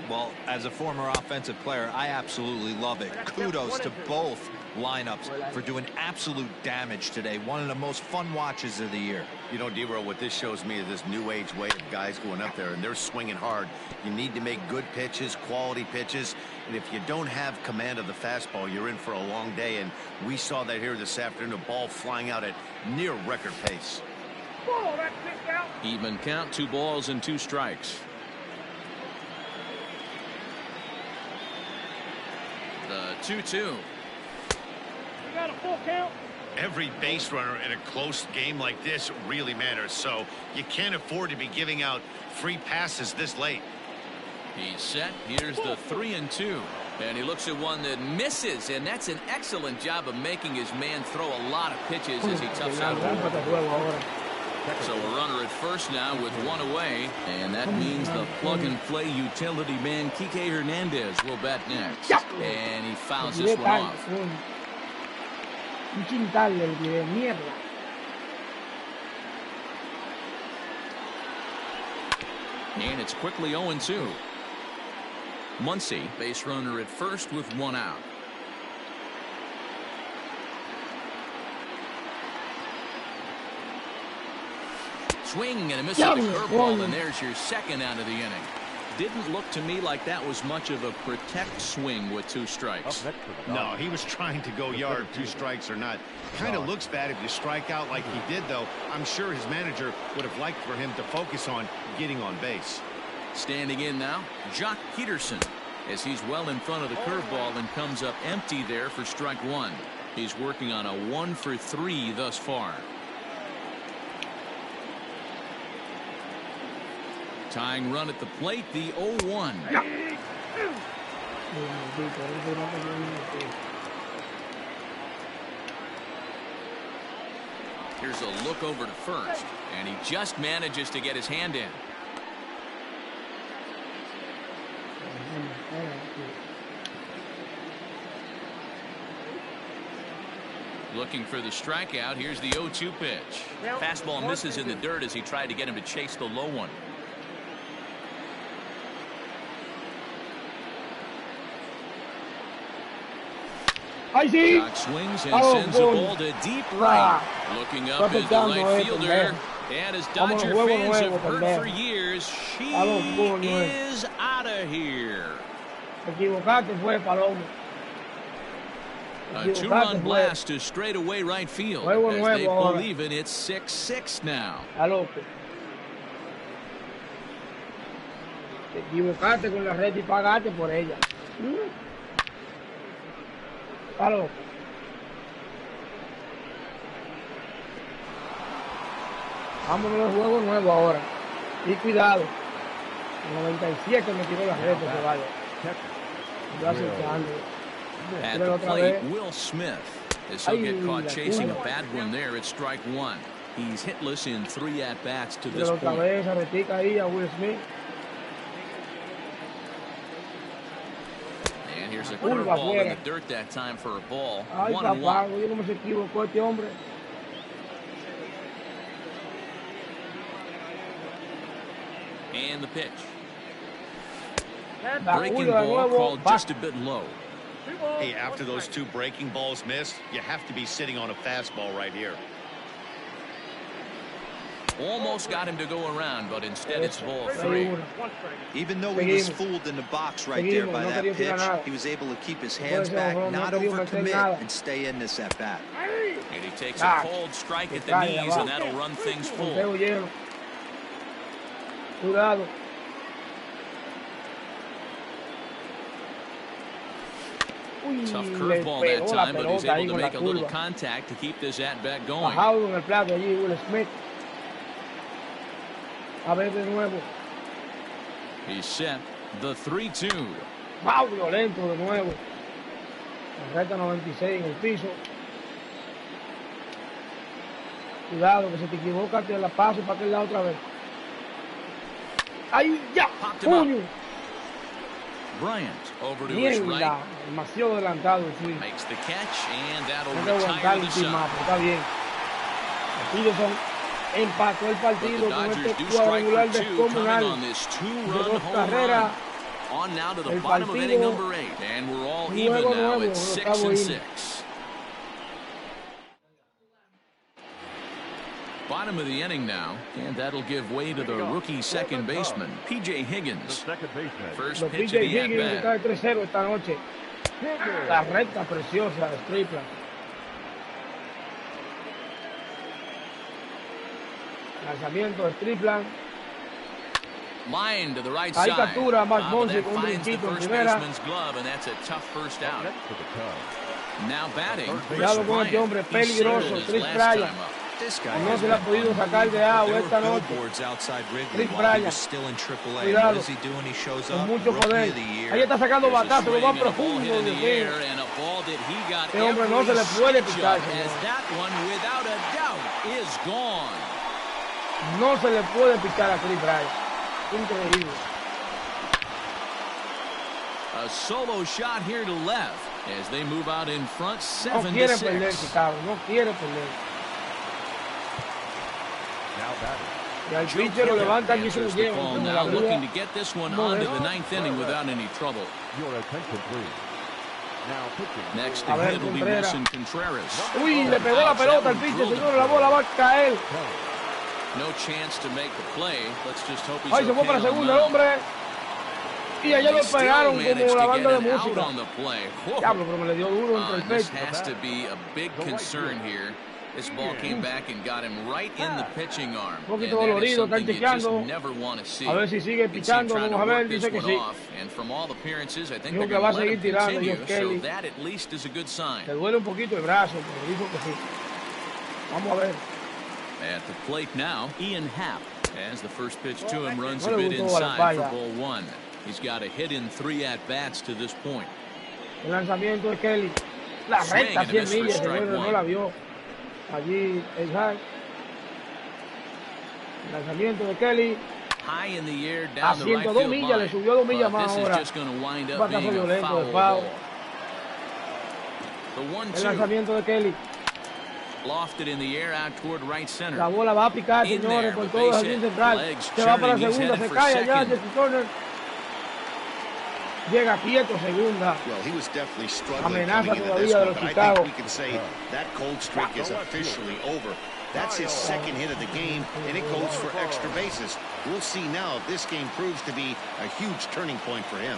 Well, as a former offensive player, I absolutely love it. Kudos to both lineups for doing absolute damage today. One of the most fun watches of the year. You know, D-Roll, what this shows me is this new age way of guys going up there, and they're swinging hard. You need to make good pitches, quality pitches, and if you don't have command of the fastball, you're in for a long day, and we saw that here this afternoon, a ball flying out at near record pace. Even count, 2 balls and 2 strikes. The 2-2. Got a full count. Every base runner in a close game like this really matters, so you can't afford to be giving out free passes this late. He's set. Here's the 3-2, and he looks at one that misses, and that's an excellent job of making his man throw a lot of pitches as he toughs out. So a runner at first now with 1 away, and that means the plug-and-play utility man Kike Hernandez will bat next, and he fouls this one off. Un quintal de mierda. And it's quickly 0-2. Muncy, base runner at first with 1 out. Swing and a miss with the curveball, and there's your second out of the inning. Didn't look to me like that was much of a protect swing with 2 strikes. No, he was trying to go yard, 2 strikes or not. Kind of looks bad if you strike out like he did, though. I'm sure his manager would have liked for him to focus on getting on base. Standing in now, Jock Peterson, as he's well in front of the curveball and comes up empty there for strike 1. He's working on a 1 for 3 thus far. Tying run at the plate, the 0-1. Here's a look over to first, and he just manages to get his hand in. Looking for the strikeout. Here's the 0-2 pitch. Fastball misses in the dirt as he tried to get him to chase the low one. Jock swings and sends the ball to deep right. Looking up is the right fielder. And as Dodger fans have heard for years, she is out of here. A 2-run blast to straightaway right field. As they believe it, it's 6-6 now. Te equivocaste con la red y pagaste por ella. Aló. Vámonos al juego nuevo ahora. Y cuidado. En 97 me tiró la red, se vaya. Yo aceptando. At the plate, Will Smith, as he'll get caught chasing a bad one there at strike 1. He's hitless in 3 at-bats to this point. Cabeza, retica ahí a Will Smith. And here's a curveball in the dirt that time for a ball. Ay, 1-1. papá, yo no me equivoco este hombre. And the pitch. Breaking ball called just a bit low. Hey, after those 2 breaking balls missed, you have to be sitting on a fastball right here. Almost got him to go around, but instead it's ball 3. Even though he was fooled in the box right there by that pitch, he was able to keep his hands back, not overcommit, and stay in this at-bat. And he takes a cold strike at the knees, and that'll run things full. Tough curveball that time, but he's able to make a little contact to keep this at-bat going. Bajado en el plato allí, Will Smith. A ver de nuevo. He's set. The 3-2. Wow, violento de nuevo. La recta 96 en el piso. Cuidado, que se te equivoca, te la paso para aquel lado otra vez. ¡Ay, ya! ¡Puño! Bryant over to his right. Demasiado adelantado, sí. Makes the catch, and that'll no retire the side. Está bien. Peterson empató el partido con este cuadrangular descomunal de 2 carreras. On now to the bottom of inning number 8, and we're all even now at 6-6. Bottom of the inning now, and that'll give way to the rookie second baseman, P.J. Higgins. First pitch of the at-bat. Está de 3-0 esta noche. La recta preciosa de Strickland. Lanzamiento de Strickland. Line to the right side. Captura Max Monsi con un finds the brinquito en first primera. baseman's glove, and that's a tough first out. Now batting. Cuidado con este hombre peligroso, Chris Bryant. No se le ha podido sacar de agua esta noche. Chris Bryant. Cuidado. Con mucho poder. Ahí está sacando batazo, lo más profundo. Este hombre no se le puede picar. No se le puede picar a Chris Bryant. Increíble. A solo shot here to left as they move out in front 7-6. No quiere perder, Chicago. No quiere perder. Y al pitcher lo levantan y se lo llevan. Now looking to get this one on to the 9th inning without any trouble. Next to hit will be Wilson Contreras. Uy, le pegó la pelota al pitcher, señor. La bola va a caer. No chance to make the play. Let's just hope he's okay. Se fue para segunda el hombre. Y allá lo pegaron como la banda de música. Diablo, pero me le dio duro entre el pecho. This has to be a big concern here. This ball came back and got him right in the pitching arm. Un poquito dolorido, están chequeando. A ver si sigue pichando, vamos a ver, dice que sí. And from all appearances, I think dijo que va a seguir tirando, so that at least is a good sign. Le duele un poquito el brazo, pero dijo que sí. Vamos a ver. At the plate now, Ian Happ, as the first pitch to him runs a bit inside for ball 1. He's got a hit in 3 at-bats to this point. El lanzamiento de Kelly. La recta 100 millas, no la vio. Allí el high. El lanzamiento de Kelly. High in the air, down a 102 millas, le subió 2 millas más ahora. Un batazo violento de foul. El lanzamiento de Kelly. Lofted in the air out toward right center. La bola va a picar, señores, por todo el jardín central. Se va para la segunda, se cae allá, Jesse Turner. Llega quieto segunda. Amenaza todavía de los Chicago. That cold streak is officially over. That's his second hit of the game, and it goes for extra bases. We'll see now if this game proves to be a huge turning point for him.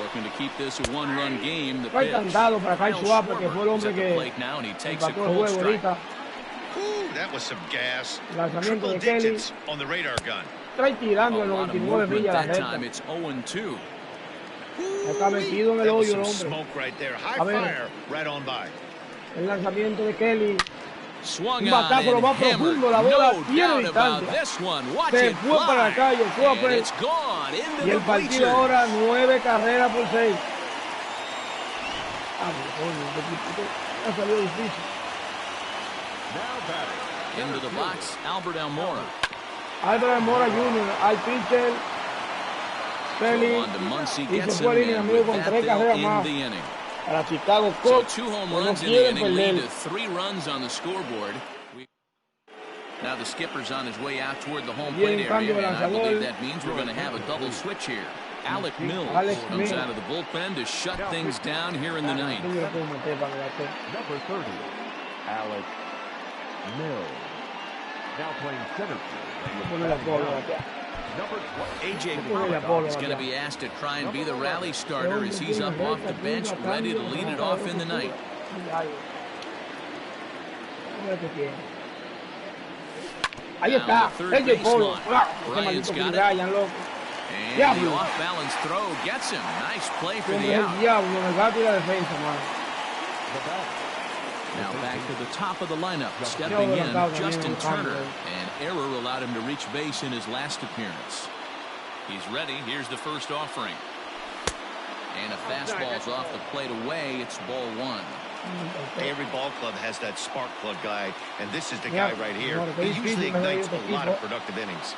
Looking to keep this a 1-run game. The pitch. Encantado para Kyle Schwarber, que fue el hombre que empató el juego ahorita. That was some gas. Lanzamiento de Kelly. On the radar gun. Trae tirando en 99 millas la recta. Está metido en el hoyo el hombre. A ver. El lanzamiento de Kelly. Un batazo lo más profundo, la bola tiene distancia. Se fue para la calle, Schwarber. Y el partido ahora 9 carreras por 6. Ha salido difícil. Into the box, Albert Almora. Albert Almora Jr., al pitcher. Félix. Y se fue el inning, amigo, con 3 carreras más. Para Chicago Cubs. So 2 home runs in the inning lead to 3 runs on the scoreboard. Now the skipper's on his way out toward the home plate area, and I believe that means we're going to have a double switch here. Alec Mills comes out of the bullpen to shut things down here in the ninth. Number 30, Alec Mills. Now playing center field. A.J. Pollock is going to be asked to try and be the rally starter as he's up off the bench, ready to lead it off in the ninth. Ahí está, A.J. Pollock. Bryant's got it. And the off-balance throw gets him. Nice play for the out. Now back to the top of the lineup. Stepping in, Justin Turner. An error allowed him to reach base in his last appearance. He's ready. Here's the first offering. And a fastball's off the plate away. It's ball 1. Every ball club has that spark plug guy, and this is the guy right here. He usually ignites a lot of productive innings.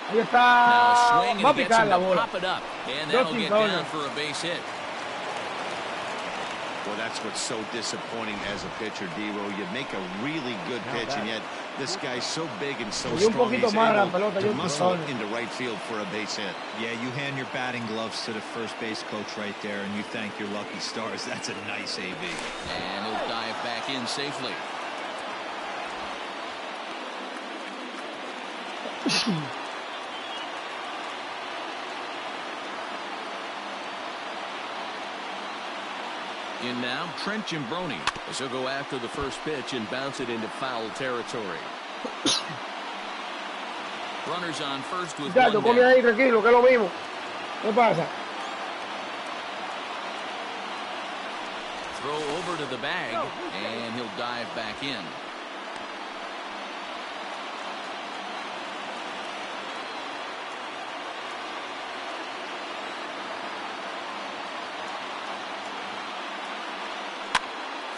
Ahí está. Va a picar la bola. Pop it up, and that'll get down for a base hit. Well, that's what's so disappointing as a pitcher, D-Ro. You make a really good pitch, and yet this guy's so big and so strong, he's able to muscle it into right field for a base hit. Yeah, you hand your batting gloves to the first base coach right there, and you thank your lucky stars. That's a nice AB. And he'll dive back in safely. In now, Trent Gimbroni, as he'll go after the first pitch and bounce it into foul territory. Runners on first with one down. Ahí tranquilo, que es lo mismo. ¿Qué pasa? Throw over to the bag, and he'll dive back in.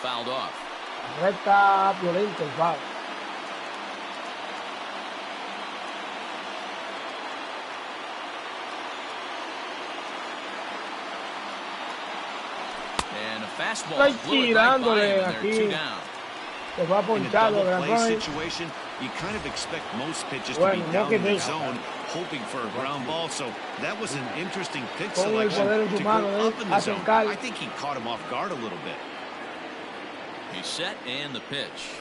Fouled off. Recta violenta el foul. And a fastball. Está tirándole aquí. Se va ponchado. Situation, you kind of expect most pitches to be down in the zone, hoping for a ground ball. So that was an interesting pitch selection to go up in the zone. I think he caught him off guard a little bit. He's set and the pitch.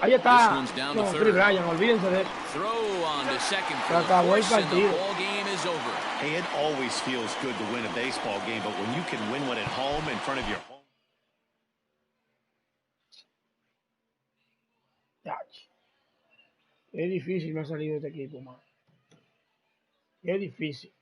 Ahí está. This one's down to third. Olvídense de él. Throw on to second for Se acabó el the partido. ball game is over. Hey, it always feels good to win a baseball game, but when you can win one at home in front of your home. Qué difícil me ha salido este equipo, man. Qué difícil.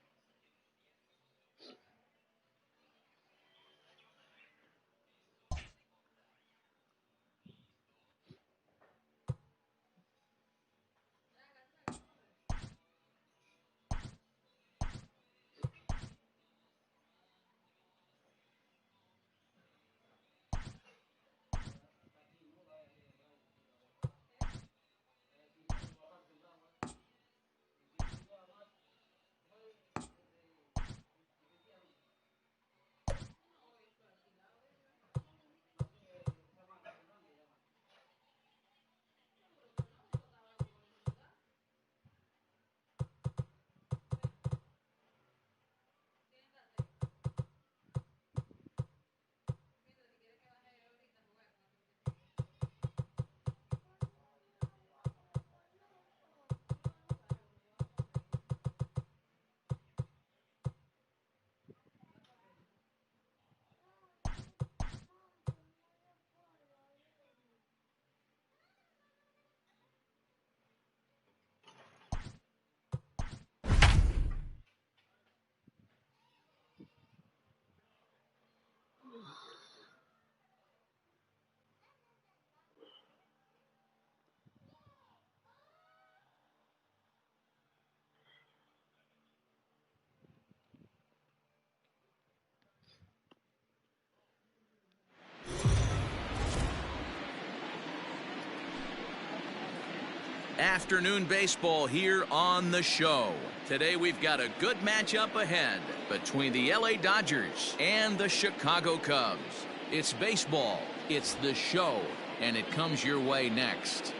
Afternoon baseball here on the show. Today we've got a good matchup ahead between the LA Dodgers and the Chicago Cubs. It's baseball, it's the show, and it comes your way next.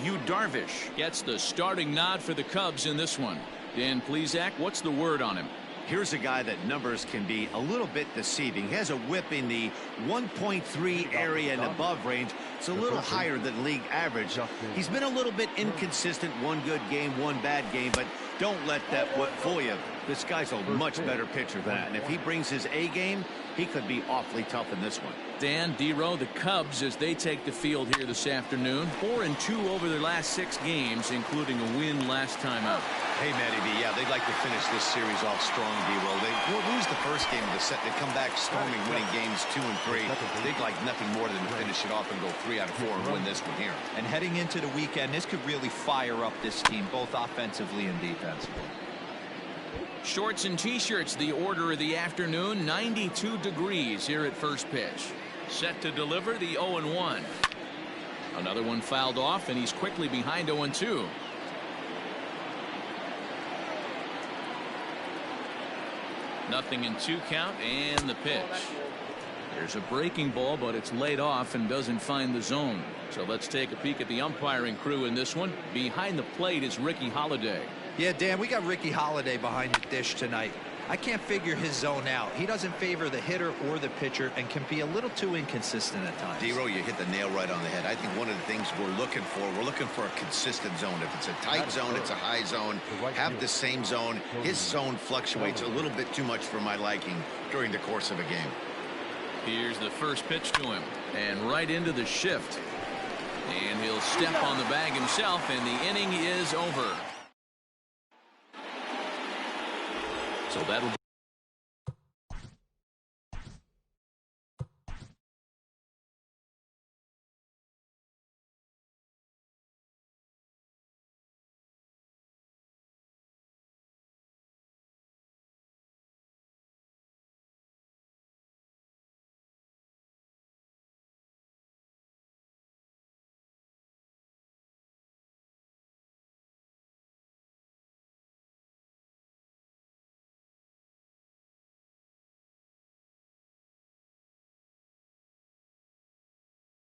Yu Darvish gets the starting nod for the Cubs in this one. Dan Plesac, what's the word on him? Here's a guy that numbers can be a little bit deceiving. He has a whip in the 1.3 area and above range. It's a little higher than league average. He's been a little bit inconsistent. One good game, one bad game, but don't let that whip fool you. This guy's a much better pitcher than that. And if he brings his A game, he could be awfully tough in this one. Dan, D-Row, the Cubs, as they take the field here this afternoon, 4-2 over their last 6 games, including a win last time out. Hey, Matty B, yeah, they'd like to finish this series off strong, D-Row. They will lose the first game of the set. They come back storming, winning games 2 and 3. They'd like nothing more than to finish it off and go 3 out of 4 and win this one here. And heading into the weekend, this could really fire up this team, both offensively and defensively. Shorts and T-shirts, the order of the afternoon. 92 degrees here at first pitch. Set to deliver the 0-1. Another one fouled off, and he's quickly behind 0-2. Nothing in 2 count, and the pitch. There's a breaking ball, but it's laid off and doesn't find the zone. So let's take a peek at the umpiring crew in this one. Behind the plate is Ricky Holiday. Yeah, Dan, we got Ricky Holiday behind the dish tonight. I can't figure his zone out. He doesn't favor the hitter or the pitcher and can be a little too inconsistent at times. D-Row, you hit the nail right on the head. I think one of the things we're looking for a consistent zone. If it's a tight zone, it's a high zone. Have the same zone. His zone fluctuates a little bit too much for my liking during the course of a game. Here's the first pitch to him, and right into the shift. And he'll step on the bag himself, and the inning is over. So that'll